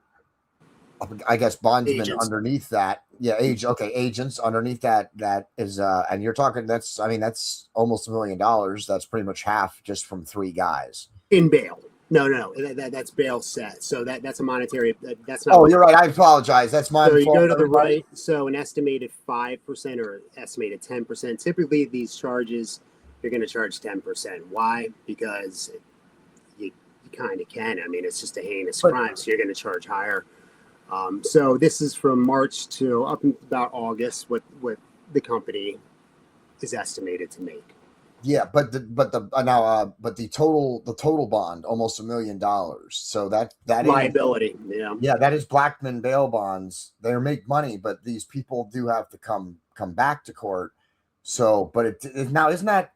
Speaker 1: I guess, bondsmen
Speaker 2: agents
Speaker 1: underneath that. Yeah, agents underneath that is, and you're talking, that's almost $1 million. That's pretty much half just from 3 guys
Speaker 2: in bail. No, that's bail set. So that's a monetary. That's not.
Speaker 1: Oh, you're right. I apologize. That's my
Speaker 2: fault. So you go to the
Speaker 1: everybody.
Speaker 2: right. So an estimated 5% or estimated 10%. Typically, these charges you're going to charge 10%. Why? Because you kind of can. I mean, it's just a heinous crime, so you're going to charge higher. So this is from March to up about August. What the company is estimated to make.
Speaker 1: Yeah, but the total bond almost $1 million. So that is
Speaker 2: Liability. Yeah.
Speaker 1: yeah, that is Blackman bail bonds. They make money, but these people do have to come back to court. So, but it now isn't that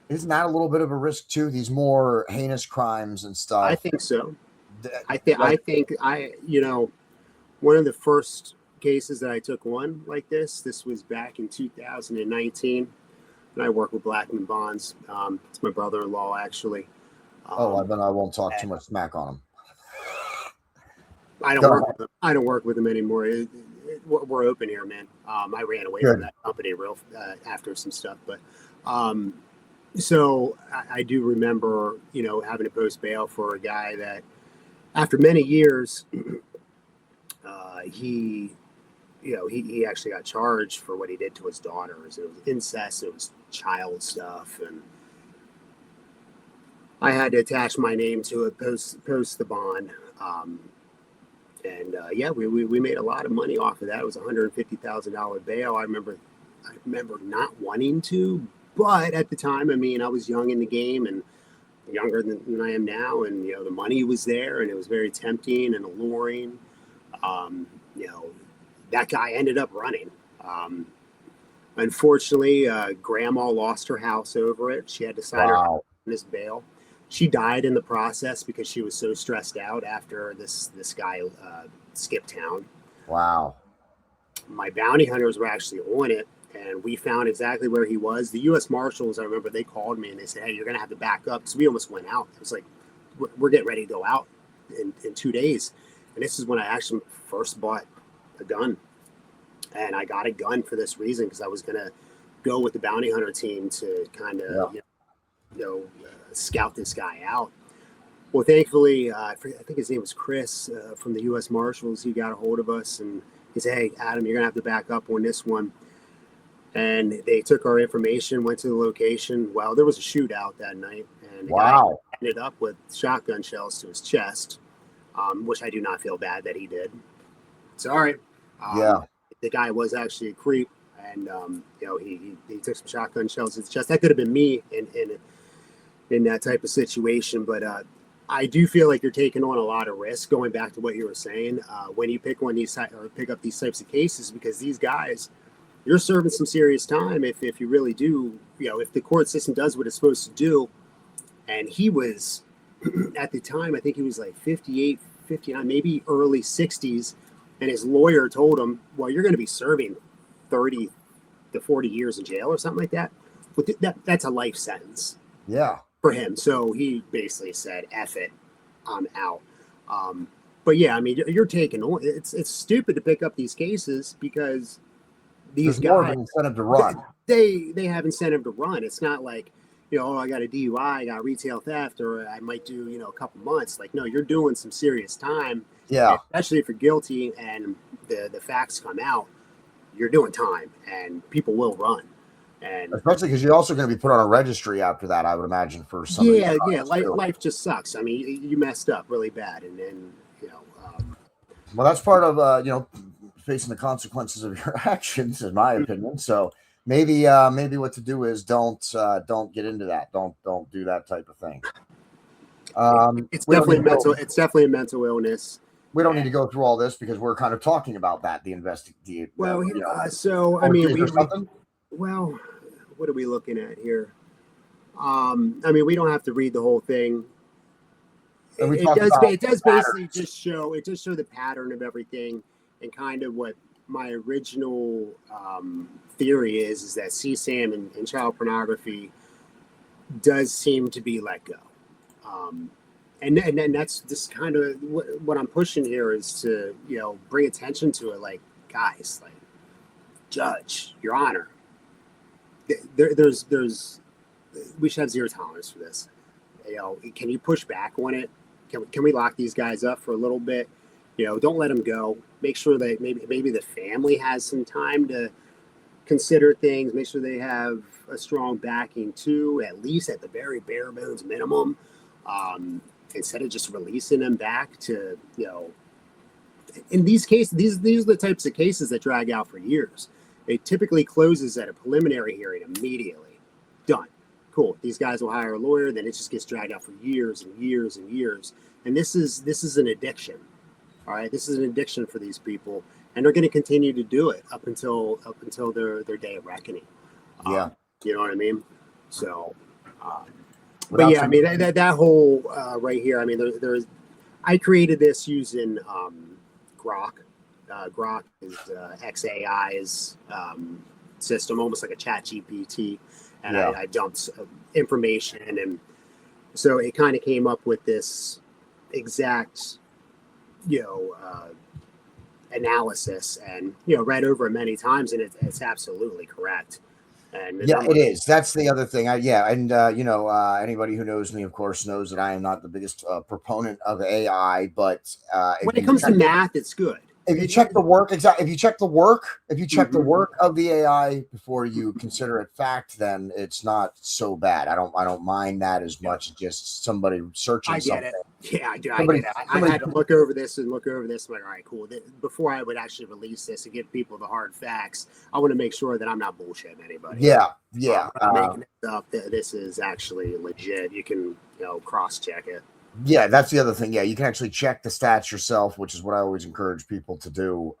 Speaker 1: a little bit of a risk too? These more heinous crimes and stuff.
Speaker 2: I think so. I think one of the first cases that I took one like this was back in 2019. And I work with Blackman Bonds. It's my brother-in-law, actually.
Speaker 1: I won't talk too much smack on him.
Speaker 2: I don't work with him anymore. We're open here, man. I ran away from that company after some stuff, but so I do remember, having to post bail for a guy that, after many years, he actually got charged for what he did to his daughters. It was incest. It was child stuff, and I had to attach my name to it, post the bond, we made a lot of money off of that. It was $150,000 bail. I remember not wanting to, but at the time, I was young in the game and younger than I am now, and the money was there, and it was very tempting and alluring. That guy ended up running. Unfortunately, grandma lost her house over it. She had to sign her this bail. She died in the process because she was so stressed out after this guy skipped town.
Speaker 1: Wow.
Speaker 2: My bounty hunters were actually on it, and we found exactly where he was. The U.S. Marshals, I remember, they called me and they said, "Hey, you're going to have to back up," because we almost went out. It was like, we're getting ready to go out in 2 days. And this is when I actually first bought a gun. And I got a gun for this reason, because I was going to go with the bounty hunter team to kind of, scout this guy out. Well, thankfully, I think his name was Chris from the U.S. Marshals. He got a hold of us and he said, "Hey, Adam, you're going to have to back up on this one." And they took our information, went to the location. Well, there was a shootout that night. And the guy ended up with shotgun shells to his chest, which I do not feel bad that he did. Sorry. The guy was actually a creep, and he took some shotgun shells to his chest. That could have been me in that type of situation, but I do feel like you're taking on a lot of risk. Going back to what you were saying, when you pick up these types of cases, because these guys, you're serving some serious time if you really do. If the court system does what it's supposed to do, and he was at the time, I think he was like 58, 59, maybe early 60s. And his lawyer told him, "Well, you're going to be serving 30 to 40 years in jail or something like that." But that's a life sentence.
Speaker 1: Yeah.
Speaker 2: For him. So he basically said, "F it, I'm out." But yeah, you're taking on. It's stupid to pick up these cases, because these guys, more of an incentive to run. They have incentive to run. It's not like, I got a DUI, I got retail theft, or I might do, a couple months. Like, no, you're doing some serious time.
Speaker 1: Yeah.
Speaker 2: Especially if you're guilty and the facts come out, you're doing time, and people will run. And
Speaker 1: especially because you're also going to be put on a registry after that, I would imagine, for some.
Speaker 2: Yeah. Life just sucks. You messed up really bad, and then
Speaker 1: well, that's part of facing the consequences of your actions, in my opinion. So maybe what to do is don't get into that. Don't do that type of thing.
Speaker 2: It's definitely mental. It's definitely a mental illness.
Speaker 1: We don't need to go through all this, because we're kind of talking about that. The investigation.
Speaker 2: Well, well, what are we looking at here? We don't have to read the whole thing. It does basically just show the pattern of everything, and kind of what my original theory is that CSAM and child pornography does seem to be let go. And that's just kind of what I'm pushing here, is to, bring attention to it. Like, guys, like, Judge, Your Honor, there's we should have zero tolerance for this. Can you push back on it? Can we lock these guys up for a little bit? Don't let them go. Make sure that maybe the family has some time to consider things. Make sure they have a strong backing too, at least at the very bare bones minimum. Instead of just releasing them back to, in these cases, these are the types of cases that drag out for years. it typically closes at a preliminary hearing immediately. Done. Cool. These guys will hire a lawyer, then it just gets dragged out for years and years and years. And this is an addiction. All right, this is an addiction for these people, and they're going to continue to do it up until their day of reckoning.
Speaker 1: Yeah,
Speaker 2: you know what I mean. So, but yeah, I mean that whole right here. I mean, there's. I created this using Grok. Grok is XAI's system, almost like a Chat GPT, and I dumped information, and so it kind of came up with this exact, analysis, and read over it many times, and it's absolutely correct. And
Speaker 1: it is. That's the other thing. Anybody who knows me, of course, knows that I am not the biggest proponent of AI, but
Speaker 2: when it comes to math, it's good.
Speaker 1: If you check the work, if you check the work of the AI before you consider it fact, then it's not so bad. I don't mind that as much as just somebody searching. I get
Speaker 2: something. It. Yeah, I do. I get it. I had to look over this. I'm like, all right, cool. Before I would actually release this and give people the hard facts, I want to make sure that I'm not bullshitting anybody.
Speaker 1: Yeah.
Speaker 2: I'm making it up that this is actually legit. You can cross check it.
Speaker 1: Yeah, that's the other thing. Yeah, you can actually check the stats yourself, which is what I always encourage people to do.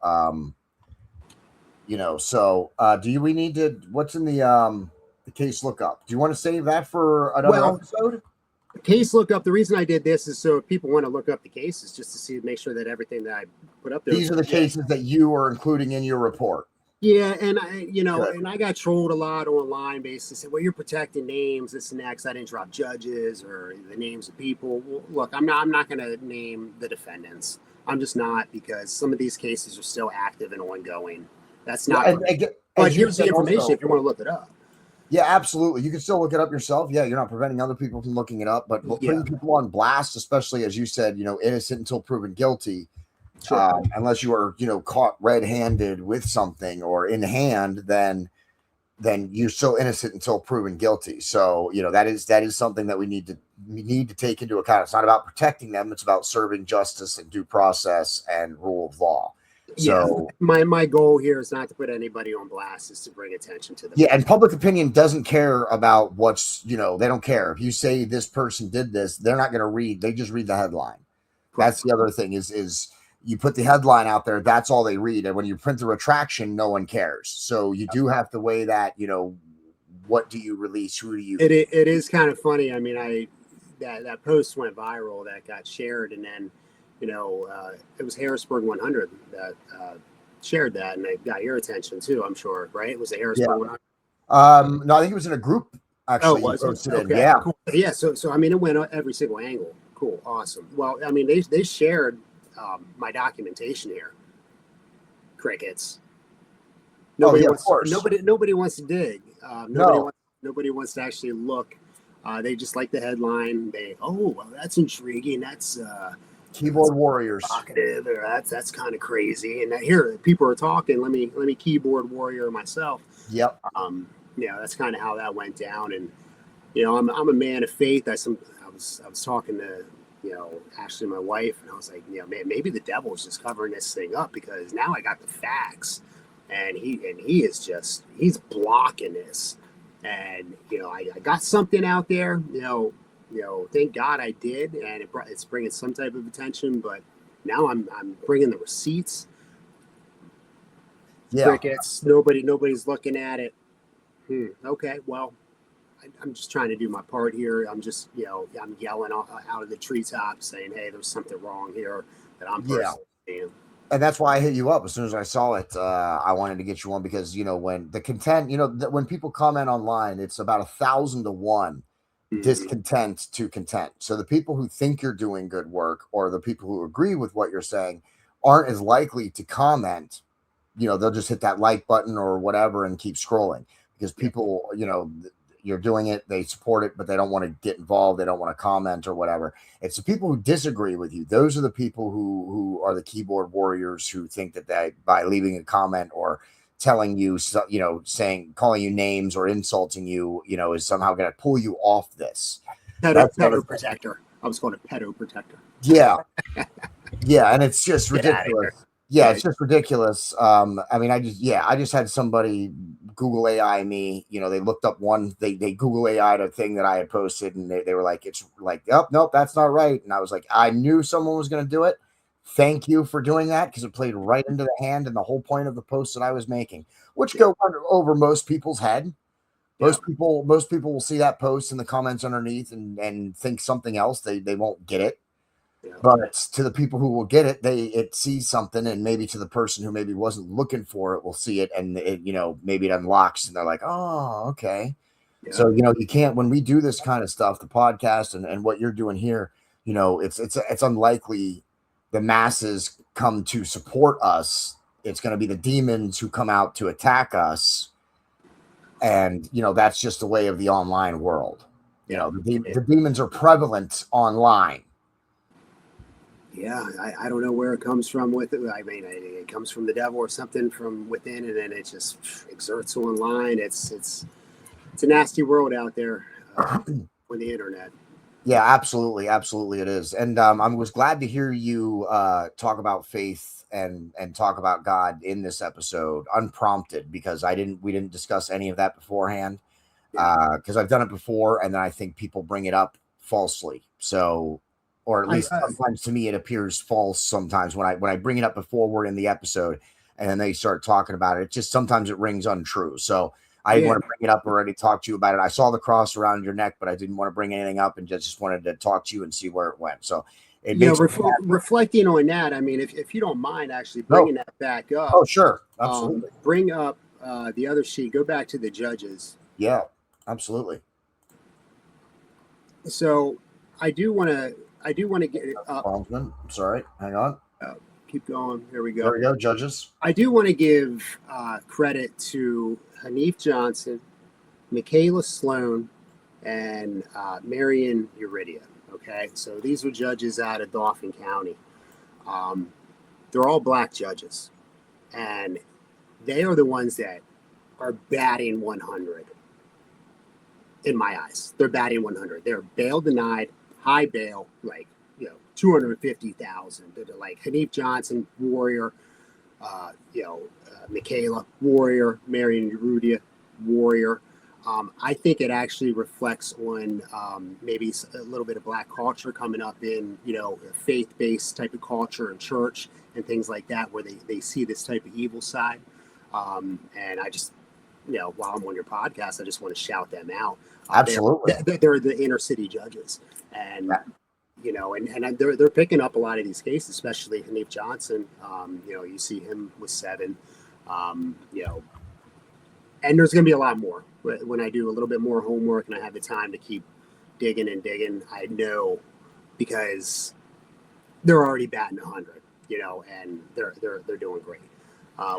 Speaker 1: We need to, what's in the case lookup? Do you want to save that for another episode?
Speaker 2: Case lookup, the reason I did this is so if people want to look up the cases, just to make sure that everything that I put up there.
Speaker 1: These are the cases that you are including in your report.
Speaker 2: Yeah, and I got trolled a lot online, basically saying, well, you're protecting names, this and that, because I didn't drop judges or the names of people. Well, look, I'm not going to name the defendants. I'm just not, because some of these cases are still active and ongoing. That's not. But here's the information also, if you want to look it up.
Speaker 1: Yeah, absolutely. You can still look it up yourself. Yeah, you're not preventing other people from looking it up, but putting people on blast, especially as you said, innocent until proven guilty. Sure. Unless you are, caught red-handed with something or in hand, then you're still innocent until proven guilty. So, that is something that we need to take into account. It's not about protecting them; it's about serving justice and due process and rule of law. So,
Speaker 2: my goal here is not to put anybody on blast; is to bring attention to them.
Speaker 1: Yeah, and public opinion doesn't care about what's they don't care if you say this person did this; they're not going to read. They just read the headline. That's the other thing is. You put the headline out there, that's all they read. And when you print the retraction, no one cares. So you do have to weigh that, what do you release? Who do you?
Speaker 2: It is kind of funny. I mean, that post went viral, that got shared. And then, it was Harrisburg 100 that shared that. And it got your attention too, I'm sure, right? It was the Harrisburg 100.
Speaker 1: No, I think it was in a group, actually.
Speaker 2: Oh, was it? Okay. Yeah. Cool. Yeah. So, I mean, it went every single angle. Cool. Awesome. Well, I mean, they shared my documentation here. Crickets. Nobody wants to dig. Nobody wants to actually look. They just like the headline. Well, that's intriguing. That's
Speaker 1: keyboard warriors.
Speaker 2: Provocative, or that's kind of crazy. And here people are talking. Let me keyboard warrior myself.
Speaker 1: Yep.
Speaker 2: That's kind of how that went down. And I'm a man of faith. I was talking to Ashley, my wife, and I was like, maybe the devil's just covering this thing up, because now I got the facts, and he is just, he's blocking this, and I got something out there, thank God I did, and it's bringing some type of attention, but now I'm bringing the receipts.
Speaker 1: Yeah.
Speaker 2: Crickets. Nobody's looking at it. Okay, well, I'm just trying to do my part here. I'm just, I'm yelling out of the treetops saying, hey, there's something wrong here that I'm personally seeing.
Speaker 1: And that's why I hit you up as soon as I saw it. I wanted to get you on because, when the content, when people comment online, it's about 1,000 to 1 discontent to content. So the people who think you're doing good work, or the people who agree with what you're saying, aren't as likely to comment. They'll just hit that like button or whatever and keep scrolling, because people, you're doing it, they support it, but they don't want to get involved. They don't want to comment or whatever. It's the people who disagree with you. Those are the people who are the keyboard warriors, who think that by leaving a comment or telling you, calling you names or insulting you, is somehow going to pull you off this.
Speaker 2: Pedo protector. I was calling it pedo protector.
Speaker 1: Yeah. Yeah. And it's just ridiculous. Yeah, it's
Speaker 2: Right.
Speaker 1: just ridiculous. I mean, I just had somebody Google AI me. They looked up they Google AI'd a thing that I had posted, and they were like, it's like, oh, nope, that's not right. And I was like, I knew someone was going to do it. Thank you for doing that, because it played right into the hand and the whole point of the post that I was making, which
Speaker 2: Yeah.
Speaker 1: go over most people's head.
Speaker 2: Yeah.
Speaker 1: Most people will see that post in the comments underneath and think something else. They won't get it.
Speaker 2: Yeah.
Speaker 1: But to the people who will get it, it sees something, and maybe to the person who maybe wasn't looking for it will see it, and maybe it unlocks, and they're like, oh, okay.
Speaker 2: Yeah.
Speaker 1: So you can't, when we do this kind of stuff, the podcast and what you're doing here, it's unlikely the masses come to support us. It's going to be the demons who come out to attack us, and that's just the way of the online world.
Speaker 2: Yeah.
Speaker 1: The demons are prevalent online.
Speaker 2: Yeah, I don't know where it comes from with it. I mean, it comes from the devil or something from within, and then it just exerts online. It's a nasty world out there with the internet.
Speaker 1: Yeah, absolutely, absolutely, it is. And I was glad to hear you talk about faith and talk about God in this episode, unprompted, because we didn't discuss any of that beforehand.
Speaker 2: Yeah,
Speaker 1: Because I've done it before, and then I think people bring it up falsely. So, or at
Speaker 2: I,
Speaker 1: least
Speaker 2: I
Speaker 1: sometimes to me it appears false. Sometimes when I bring it up before we're in the episode, and then they start talking about it, just sometimes it rings untrue. So I didn't
Speaker 2: yeah,
Speaker 1: want to bring it up or already talk to you about it. I saw the cross around your neck, but I didn't want to bring anything up, and just wanted to talk to you and see where it went. So it makes me happy.
Speaker 2: reflecting on that. I mean, if you don't mind actually
Speaker 1: No,
Speaker 2: bringing that back up,
Speaker 1: oh sure, absolutely,
Speaker 2: bring up the other sheet. Go back to the judges.
Speaker 1: yeah, absolutely.
Speaker 2: So I do want to get up.
Speaker 1: Bondsman, I'm sorry, hang on.
Speaker 2: Keep going. There we
Speaker 1: There
Speaker 2: go.
Speaker 1: we go, judges.
Speaker 2: I do want to give credit to Hanif Johnson, Michaela Sloan, and Marion Uridia. Okay, so these are judges out of Dauphin County. Um, they're all black judges, and they are the ones that are batting 100 in my eyes. They're batting 100. They're bail denied, high bail, like 250,000. Like Hanif Johnson, Warrior, Michaela, Warrior, Marion Uridia, Warrior. I think it actually reflects on maybe a little bit of black culture coming up in, faith-based type of culture and church and things like that, where they see this type of evil side. And I just, while I'm on your podcast, I just want to shout them out.
Speaker 1: Absolutely.
Speaker 2: They're the inner city judges. And, and they're picking up a lot of these cases, especially Hanif Johnson. You see him with 7, and there's going to be a lot more when I do a little bit more homework and I have the time to keep digging and digging. I know because they're already batting 100, and they're doing great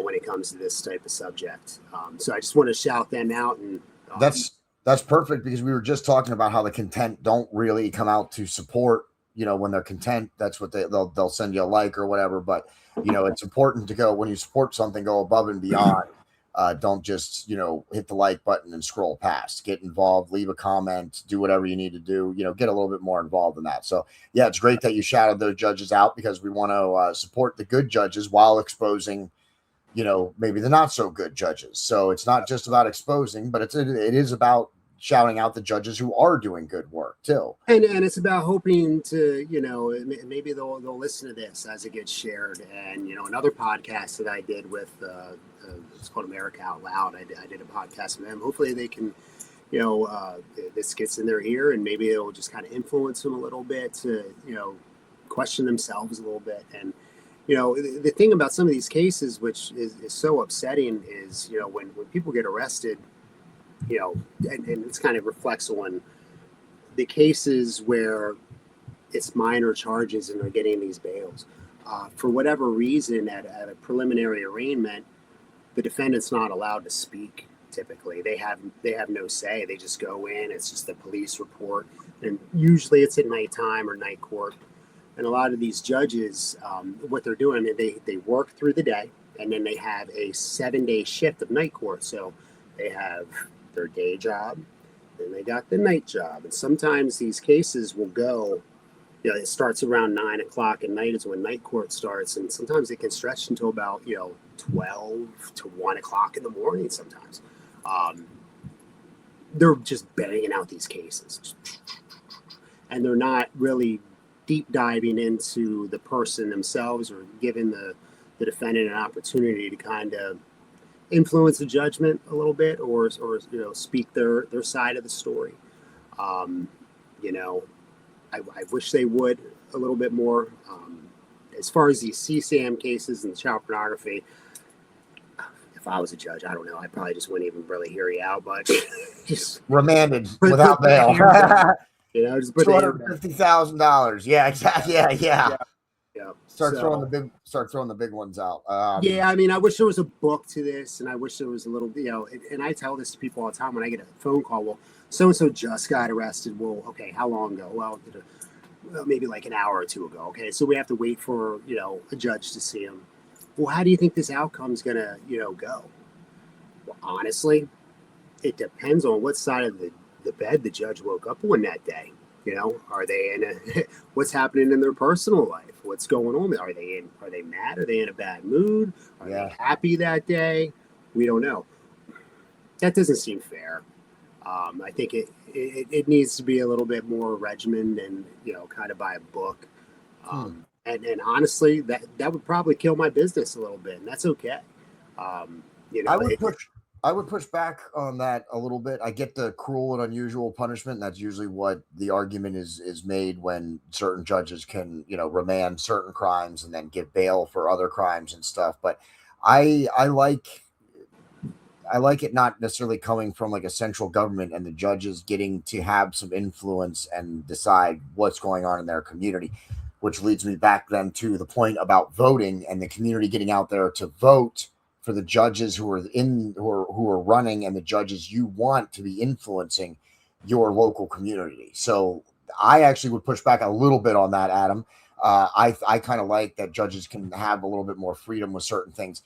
Speaker 2: when it comes to this type of subject. So I just want to shout them out. And
Speaker 1: that's perfect, because we were just talking about how the content don't really come out to support. When they're content, that's what they'll send you a like or whatever. But it's important to go, when you support something, go above and beyond. Don't just hit the like button and scroll past. Get involved, leave a comment, do whatever you need to do. Get a little bit more involved in that. So yeah, it's great that you shouted those judges out, because we want to support the good judges while exposing maybe the not so good judges. So it's not just about exposing, but it is about shouting out the judges who are doing good work too.
Speaker 2: And it's about hoping to, maybe they'll listen to this as it gets shared. And, another podcast that I did with, it's called America Out Loud. I did a podcast with them. Hopefully they can, this gets in their ear, and maybe it'll just kind of influence them a little bit to, question themselves a little bit. And, the thing about some of these cases, which is so upsetting, is, when people get arrested, and this kind of reflects on the cases where it's minor charges and they're getting these bails. For whatever reason, at a preliminary arraignment, the defendant's not allowed to speak. Typically, they have no say. They just go in. It's just a police report, and usually it's at nighttime or night court. And a lot of these judges, what they're doing, they work through the day, and then they have a 7-day shift of night court. So they have their day job, then they got the night job, and sometimes these cases will go it starts around 9 o'clock at night is when night court starts, and sometimes it can stretch until about 12 to 1 o'clock in the morning. Sometimes they're just banging out these cases, and they're not really deep diving into the person themselves or giving the defendant an opportunity to kind of influence the judgment a little bit, or speak their side of the story. I wish they would a little bit more. As far as these CSAM cases and child pornography, if I was a judge, I don't know, I probably just wouldn't even really hear you out much. Just
Speaker 1: remanded without bail.
Speaker 2: Just put
Speaker 1: $250,000. Yeah, exactly. Yeah. Start
Speaker 2: So,
Speaker 1: throwing the big ones out.
Speaker 2: I mean, I wish there was a book to this, and I wish there was a little, and I tell this to people all the time when I get a phone call. Well, so and so just got arrested. Well, okay, how long ago? Well, maybe like an hour or two ago. Okay, so we have to wait for a judge to see him. Well, how do you think this outcome's gonna go? Well, honestly, it depends on what side of the bed the judge woke up on that day. Are they in what's happening in their personal life? What's going on? Are they mad? Are they in a bad mood? Are they happy that day? We don't know. That doesn't seem fair. I think it needs to be a little bit more regimented and kind of by a book. And honestly, that would probably kill my business a little bit, and that's okay.
Speaker 1: I would push back on that a little bit. I get the cruel and unusual punishment. That's usually what the argument is made when certain judges can, remand certain crimes and then give bail for other crimes and stuff. But I like it not necessarily coming from like a central government and the judges getting to have some influence and decide what's going on in their community, which leads me back then to the point about voting and the community getting out there to vote for the judges who are running and the judges you want to be influencing your local community. So I actually would push back a little bit on that, Adam. I kind of like that judges can have a little bit more freedom with certain things.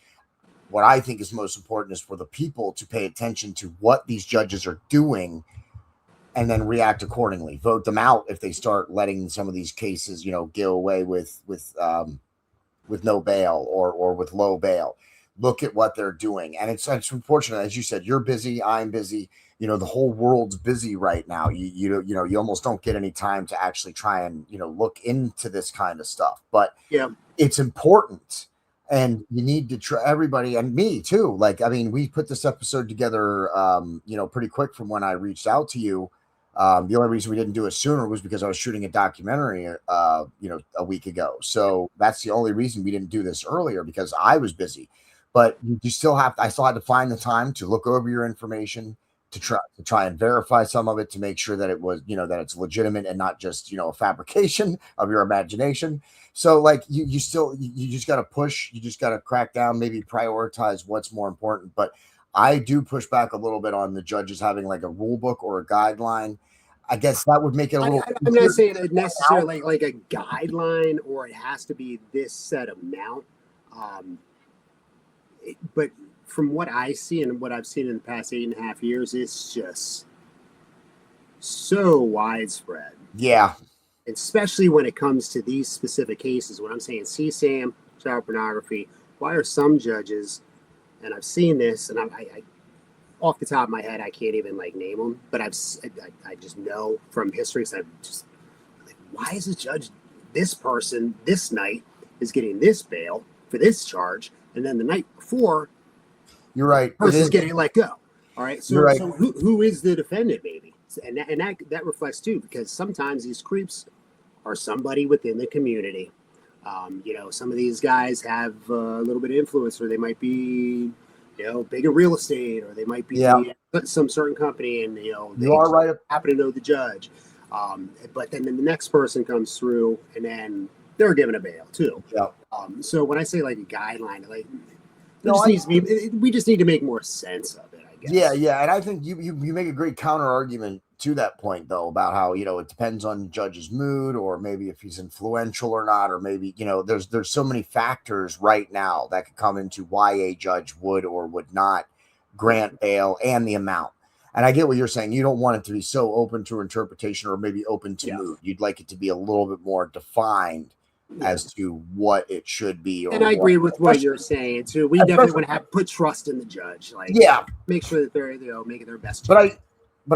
Speaker 1: What I think is most important is for the people to pay attention to what these judges are doing and then react accordingly. Vote them out if they start letting some of these cases, go away with no bail or with low bail. Look at what they're doing. And it's unfortunate. As you said, you're busy. I'm busy. The whole world's busy right now. You almost don't get any time to actually try and, look into this kind of stuff, but it's important. And you need to try, everybody, and me too. We put this episode together, pretty quick from when I reached out to you. The only reason we didn't do it sooner was because I was shooting a documentary, a week ago. So that's the only reason we didn't do this earlier, because I was busy. But you still I still had to find the time to look over your information, to try and verify some of it, to make sure that it was, that it's legitimate and not just, a fabrication of your imagination. So you just got to push, you just got to crack down, maybe prioritize what's more important. But I do push back a little bit on the judges having like a rule book or a guideline. I guess that would make it a little.
Speaker 2: I'm not saying it necessarily like a guideline or it has to be this set amount. But from what I see and what I've seen in the past 8.5 years, it's just so widespread.
Speaker 1: Yeah.
Speaker 2: Especially when it comes to these specific cases. When I'm saying CSAM, child pornography, why are some judges, and I've seen this, and I off the top of my head, I can't even name them, but I just know from history, so I'm just why is a judge, this person, this night is getting this bail for this charge, and then the night before,
Speaker 1: you're right,
Speaker 2: person's getting let go. All right, so,
Speaker 1: right.
Speaker 2: So who is the defendant, maybe? And that reflects too, because sometimes these creeps are somebody within the community. Some of these guys have a little bit of influence, or they might be, big in real estate, or they might be some certain company, and they happen to know the judge. But then the next person comes through, and then they're given a bail too.
Speaker 1: Yeah.
Speaker 2: So when I say a guideline, we just need to make more sense of it, I guess.
Speaker 1: Yeah, and I think you make a great counter argument to that point, though, about how it depends on the judge's mood, or maybe if he's influential or not, or maybe there's so many factors right now that could come into why a judge would or would not grant bail and the amount. And I get what you're saying. You don't want it to be so open to interpretation or maybe open to
Speaker 2: Yeah.
Speaker 1: mood. You'd like it to be a little bit more defined as to what it should be.
Speaker 2: And I agree with what you're saying too. We definitely want to put trust in the judge. Like, make sure that they're making their best.
Speaker 1: But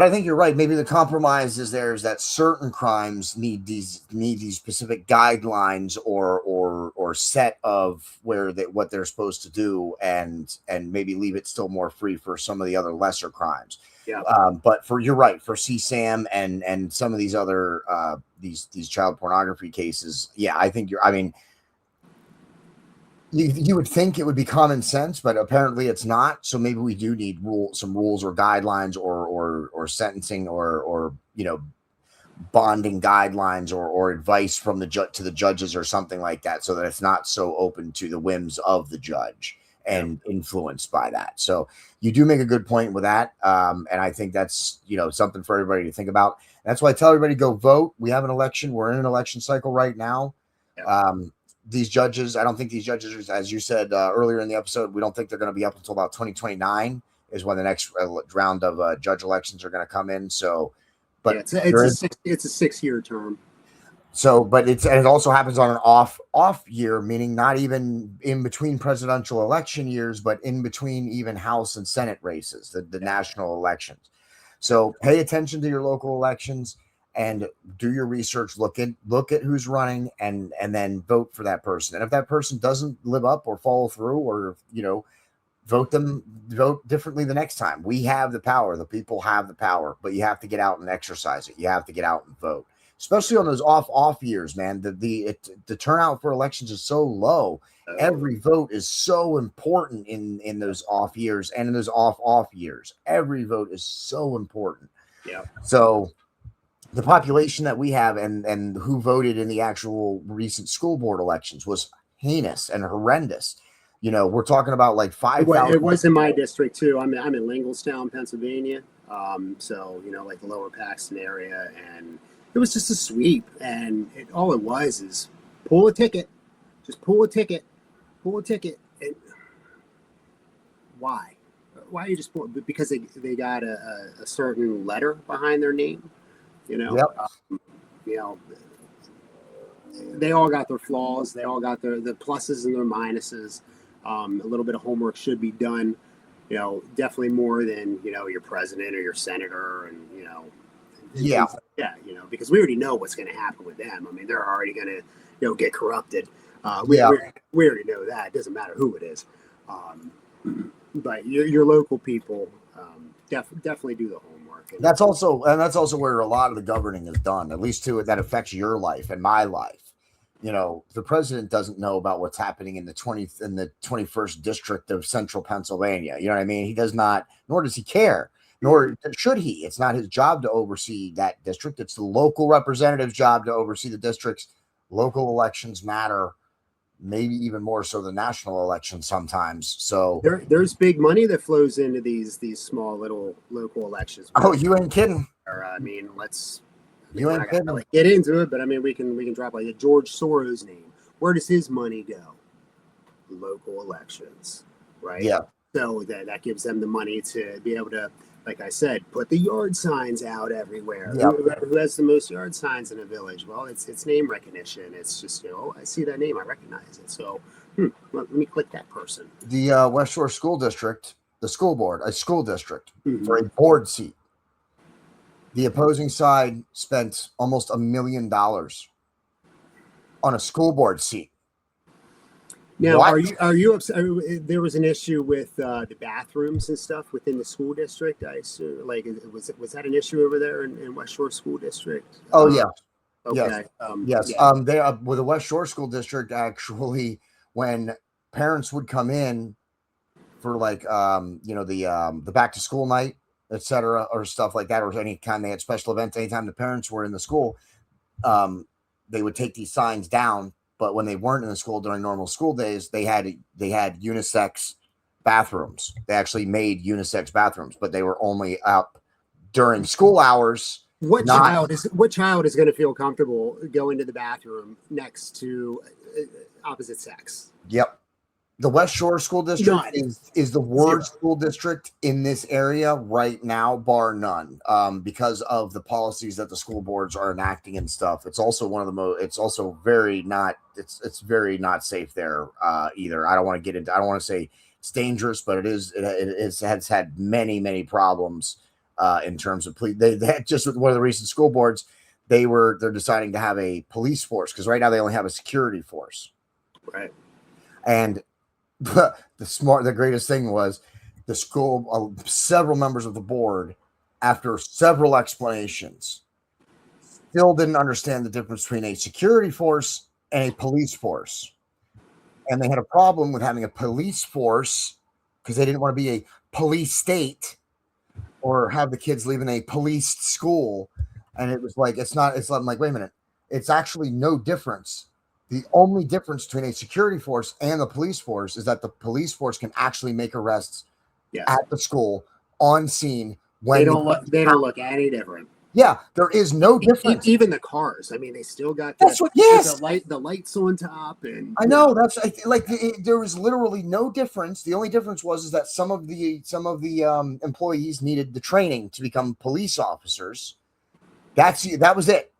Speaker 1: I think you're right. Maybe the compromise is that certain crimes need these specific guidelines or set of what they're supposed to do, and maybe leave it still more free for some of the other lesser crimes.
Speaker 2: Yeah.
Speaker 1: But you're right, for CSAM and some of these other these child pornography cases. Yeah, I think you would think it would be common sense, but apparently it's not. So maybe we do need some rules or guidelines or sentencing or bonding guidelines or advice from the judge to the judges or something like that, so that it's not so open to the whims of the judge and influenced by that. So you do make a good point with that, and I think that's something for everybody to think about. That's why I tell everybody, go vote. We have an election. We're in an election cycle right now. These judges, I don't think these judges, as you said earlier in the episode, we don't think they're going to be up until about 2029 is when the next round of judge elections are going to come in. So, but
Speaker 2: it's a 6-year term.
Speaker 1: So, but it also happens on an off year, meaning not even in between presidential election years, but in between even House and Senate races, the national elections. So pay attention to your local elections and do your research. Look at who's running and then vote for that person. And if that person doesn't live up or follow through, or vote differently the next time. We have the power. The people have the power, but you have to get out and exercise it. You have to get out and vote, especially on those off years, man. The turnout for elections is so low. Every vote is so important in those off years and in those off years. Every vote is so important.
Speaker 2: Yeah.
Speaker 1: So the population that we have and who voted in the actual recent school board elections was heinous and horrendous. We're talking about like 5,000.
Speaker 2: It was in my district too. I'm in Lingelstown, Pennsylvania. So like the Lower Paxton area, and it was just a sweep. And all it was is pull a ticket, just pull a ticket. And why? Why you just pull? Because they got a certain letter behind their name.
Speaker 1: Yep.
Speaker 2: They all got their flaws. They all got the pluses and their minuses. A little bit of homework should be done. Definitely more than your president or your senator, and because we already know what's going to happen with them. I mean, they're already going to get corrupted. We already know that. It doesn't matter who it is. But your local people definitely do the homework. And
Speaker 1: that's also where a lot of the governing is done, at least that affects your life and my life. The president doesn't know about what's happening in the 21st district of central Pennsylvania. You know what I mean? He does not, nor does he care, nor should he. It's not his job to oversee that district. It's the local representative's job to oversee the districts. Local elections matter, maybe even more so than national elections sometimes. So
Speaker 2: there's big money that flows into these small little local elections.
Speaker 1: Oh, you ain't kidding.
Speaker 2: I mean,
Speaker 1: you ain't kidding.
Speaker 2: Get into it, but I mean, we can drop like a George Soros name. Where does his money go? Local elections, right?
Speaker 1: Yeah.
Speaker 2: So that gives them the money to be able to, like I said, put the yard signs out everywhere.
Speaker 1: Yeah.
Speaker 2: Who has the most yard signs in a village? Well, it's name recognition. It's just I see that name, I recognize it. So let me click that person.
Speaker 1: The West Shore School District, the school board, a school district for a board seat. The opposing side spent almost $1 million on a school board seat.
Speaker 2: Now,
Speaker 1: What?
Speaker 2: are you upset? There was an issue with the bathrooms and stuff within the school district. I assume, like, was that an issue over there in West Shore School District?
Speaker 1: Oh yeah.
Speaker 2: Okay.
Speaker 1: Yes.
Speaker 2: Yeah.
Speaker 1: They with the West Shore School District, actually, when parents would come in for like the back to school night, etc., or stuff like that, or any time they had special events, anytime the parents were in the school, they would take these signs down. But when they weren't in the school during normal school days, they had unisex bathrooms. They actually made unisex bathrooms, but they were only up during school hours.
Speaker 2: What child is going to feel comfortable going to the bathroom next to opposite sex?
Speaker 1: Yep. The West Shore School District
Speaker 2: None.
Speaker 1: is the worst school district in this area right now, bar none, because of the policies that the school boards are enacting and stuff. It's also one of the most. It's also very not. It's very not safe there either. I don't want to get into. I don't want to say it's dangerous, but it is. It has had many problems in terms of police. They had just with one of the recent school boards. They're deciding to have a police force because right now they only have a security force.
Speaker 2: Right.
Speaker 1: And the greatest thing was the school, several members of the board, after several explanations, still didn't understand the difference between a security force and a police force. And they had a problem with having a police force because they didn't want to be a police state or have the kids leave in a policed school. And it was like, I'm like, wait a minute. It's actually no difference. The only difference between a security force and the police force is that the police force can actually make arrests at the school on scene when
Speaker 2: they don't look any different.
Speaker 1: Yeah, there is no difference.
Speaker 2: Even the cars. I mean, they still got the lights on top, and
Speaker 1: I know that's like there was literally no difference. The only difference was that some of the employees needed the training to become police officers. That was it.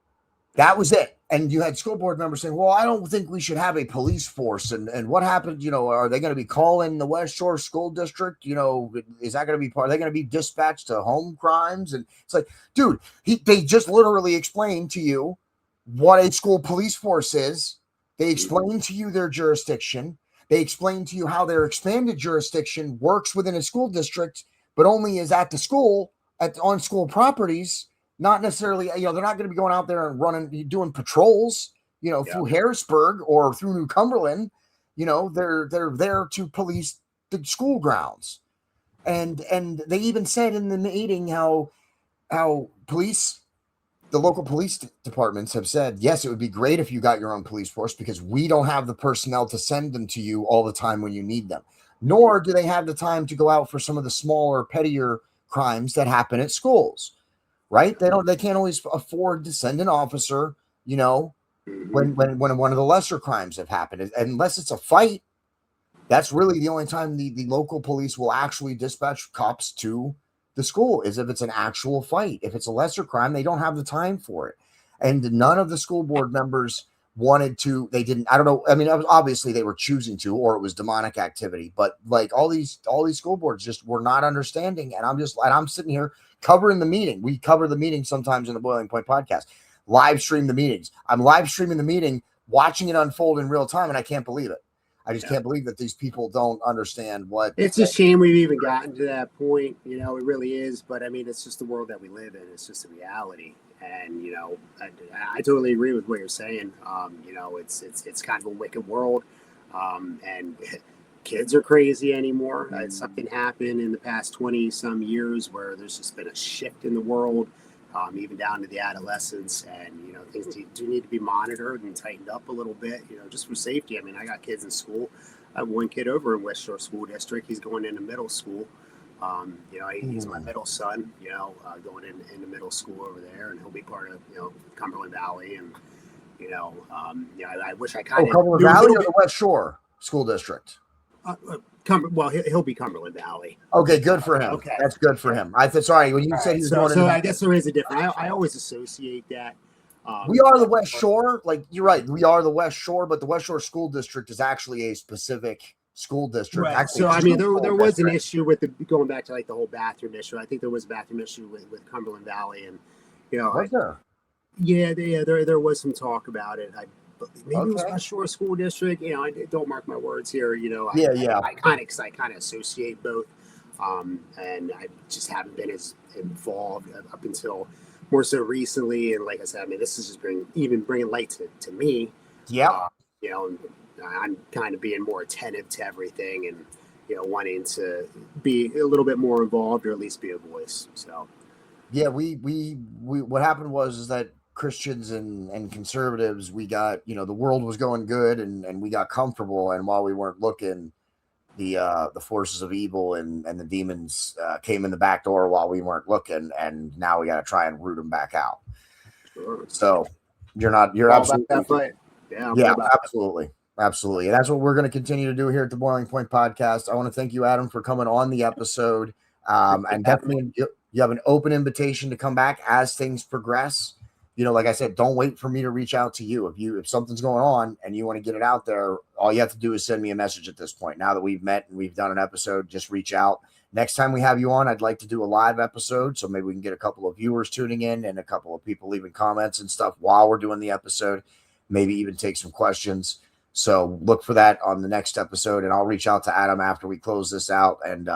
Speaker 1: That was it. And you had school board members saying, well, I don't think we should have a police force. And what happened? Are they going to be calling the West Shore School District? Is that going to be are they going to be dispatched to home crimes? And it's like, dude, they just literally explained to you what a school police force is. They explained to you their jurisdiction. They explained to you how their expanded jurisdiction works within a school district, but only is at the school, on school properties. Not necessarily, they're not going to be going out there and doing patrols, through Harrisburg or through New Cumberland. They're there to police the school grounds. And they even said in the meeting how police, the local police departments have said, yes, it would be great if you got your own police force because we don't have the personnel to send them to you all the time when you need them. Nor do they have the time to go out for some of the smaller, pettier crimes that happen at schools. Right? They can't always afford to send an officer, when one of the lesser crimes have happened. Unless it's a fight, that's really the only time the local police will actually dispatch cops to the school is if it's an actual fight. If it's a lesser crime, they don't have the time for it. And none of the school board members wanted to, they didn't, I don't know. I mean, obviously they were choosing to, or it was demonic activity, but like all these school boards just were not understanding. And I'm sitting here covering the meeting. We cover the meeting sometimes in the Boiling Point podcast, live stream the meetings. I'm live streaming the meeting, watching it unfold in real time. And I can't believe it. I just can't believe that these people don't understand what.
Speaker 2: It's a shame we've even gotten to that point. It really is. But I mean, it's just the world that we live in. It's just a reality. And, I totally agree with what you're saying. It's kind of a wicked world. And kids are crazy anymore. Something happened in the past 20 some years where there's just been a shift in the world, even down to the adolescents. And, things do need to be monitored and tightened up a little bit, just for safety. I mean, I got kids in school. I have one kid over in West Shore School District. He's going into middle school. He's my middle son, going into middle school over there, and he'll be part of, Cumberland Valley. And, I wish I kind of.
Speaker 1: Cumberland Valley or the West Shore School District?
Speaker 2: He'll be Cumberland Valley.
Speaker 1: Okay, good for him. Okay, that's good for him. Sorry, when you said he was going.
Speaker 2: So I guess there is a difference. I always associate that.
Speaker 1: We are the West Shore. Like you're right, we are the West Shore, but the West Shore School District is actually a specific school district.
Speaker 2: Right. So I mean, there was an issue with going back to like the whole bathroom issue. I think there was a bathroom issue with Cumberland Valley, and
Speaker 1: was there?
Speaker 2: Yeah, there was some talk about it. Maybe it was West Shore School District. I don't mark my words here. I kind of associate both, and I just haven't been as involved up until more so recently. And like I said, I mean, this is just bringing light to me.
Speaker 1: Yeah.
Speaker 2: I'm kind of being more attentive to everything, and wanting to be a little bit more involved, or at least be a voice. So,
Speaker 1: yeah, we what happened was that Christians and conservatives, we got, the world was going good and we got comfortable. And while we weren't looking, the forces of evil and the demons came in the back door while we weren't looking. And now we got to try and root them back out.
Speaker 2: Sure.
Speaker 1: So you're absolutely,
Speaker 2: yeah,
Speaker 1: yeah, absolutely. Absolutely. And that's what we're going to continue to do here at the Boiling Point Podcast. I want to thank you, Adam, for coming on the episode. And definitely you have an open invitation to come back as things progress. Like I said, don't wait for me to reach out to you. If something's going on and you want to get it out there, all you have to do is send me a message at this point. Now that we've met and we've done an episode, just reach out. Next time we have you on, I'd like to do a live episode. So maybe we can get a couple of viewers tuning in and a couple of people leaving comments and stuff while we're doing the episode. Maybe even take some questions. So look for that on the next episode, and I'll reach out to Adam after we close this out and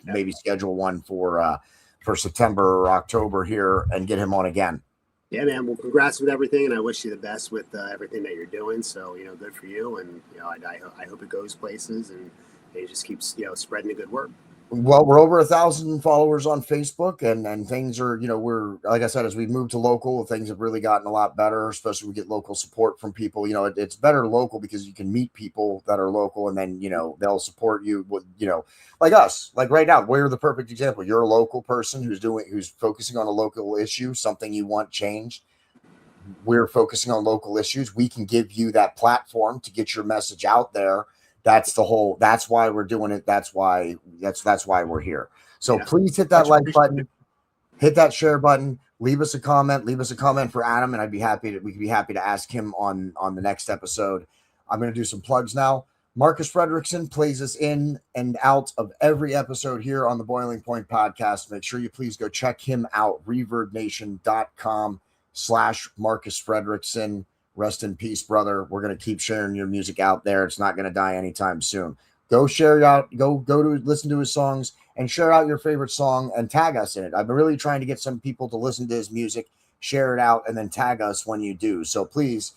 Speaker 1: maybe schedule one for September or October here and get him on again.
Speaker 2: Yeah, man. Well, congrats with everything, and I wish you the best with everything that you're doing. So, good for you, and I hope it goes places, and it just keeps spreading the good word.
Speaker 1: Well, we're over 1,000 followers on Facebook, and things are, we're, like I said, as we move to local, things have really gotten a lot better, especially we get local support from people. It's better local because you can meet people that are local, and then, they'll support you with, like us, like right now, we're the perfect example. You're a local person who's focusing on a local issue, something you want changed. We're focusing on local issues. We can give you that platform to get your message out there. That's why we're doing it. That's why we're here. So please hit that like button, hit that share button, leave us a comment for Adam, and we could be happy to ask him on the next episode. I'm going to do some plugs now. Marcus Frederiksen plays us in and out of every episode here on the Boiling Point Podcast. Make sure you please go check him out, reverbnation.com/Marcus Frederiksen. Rest in peace, brother. We're going to keep sharing your music out there. It's not going to die anytime soon. Go share out, go to listen to his songs and share out your favorite song and tag us in it. I've been really trying to get some people to listen to his music, share it out, and then tag us when you do. So please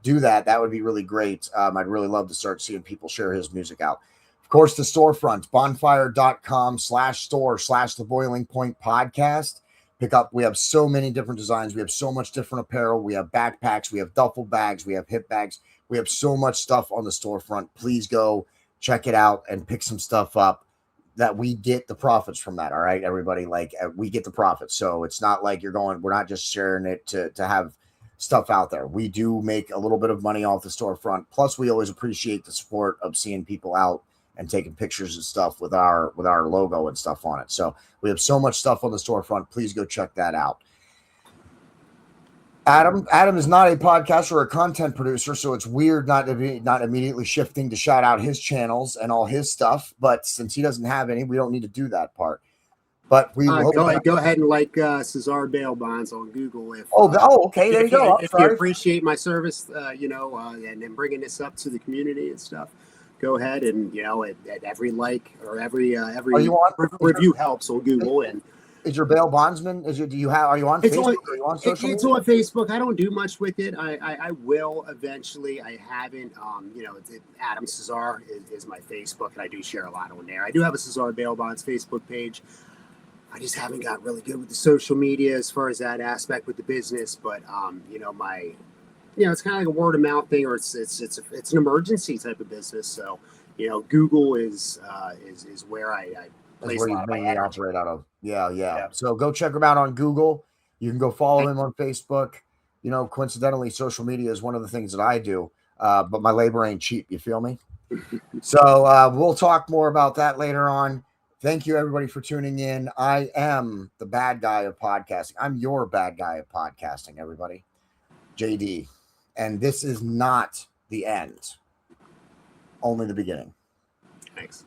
Speaker 1: do that. That would be really great. I'd really love to start seeing people share his music out. Of course, the storefront, bonfire.com/store/the Boiling Point Podcast. Pick up. We have so many different designs. We have so much different apparel. We have backpacks. We have duffel bags. We have hip bags. We have so much stuff on the storefront. Please go check it out and pick some stuff up that we get the profits from that. All right, everybody, we get the profits. So it's not like we're not just sharing it to have stuff out there. We do make a little bit of money off the storefront. Plus, we always appreciate the support of seeing people out and taking pictures and stuff with our logo and stuff on it. So we have so much stuff on the storefront. Please go check that out. Adam is not a podcaster or a content producer, so it's weird not immediately shifting to shout out his channels and all his stuff. But since he doesn't have any, we don't need to do that part. But we will
Speaker 2: go ahead and like Cesar Bail Bonds on Google.
Speaker 1: Okay, there you go.
Speaker 2: If you appreciate my service, and then bringing this up to the community and stuff. Go ahead and at every like or every review helps on Google. And
Speaker 1: is your bail bondsman? Are you on Facebook? Are you on social media?
Speaker 2: It's on Facebook. I don't do much with it. I will eventually. I haven't. Adam Szar is my Facebook, and I do share a lot on there. I do have a Cesar Bail Bonds Facebook page. I just haven't got really good with the social media as far as that aspect with the business. But it's kind of like a word of mouth thing, or it's an emergency type of business. So, Google is where I place a lot of my energy.
Speaker 1: Operate out of. Yeah. So go check him out on Google. You can go follow him on Facebook. Coincidentally, social media is one of the things that I do. But my labor ain't cheap. You feel me? So we'll talk more about that later on. Thank you, everybody, for tuning in. I am the bad guy of podcasting. I'm your bad guy of podcasting, everybody. JD. And this is not the end, only the beginning.
Speaker 2: Thanks.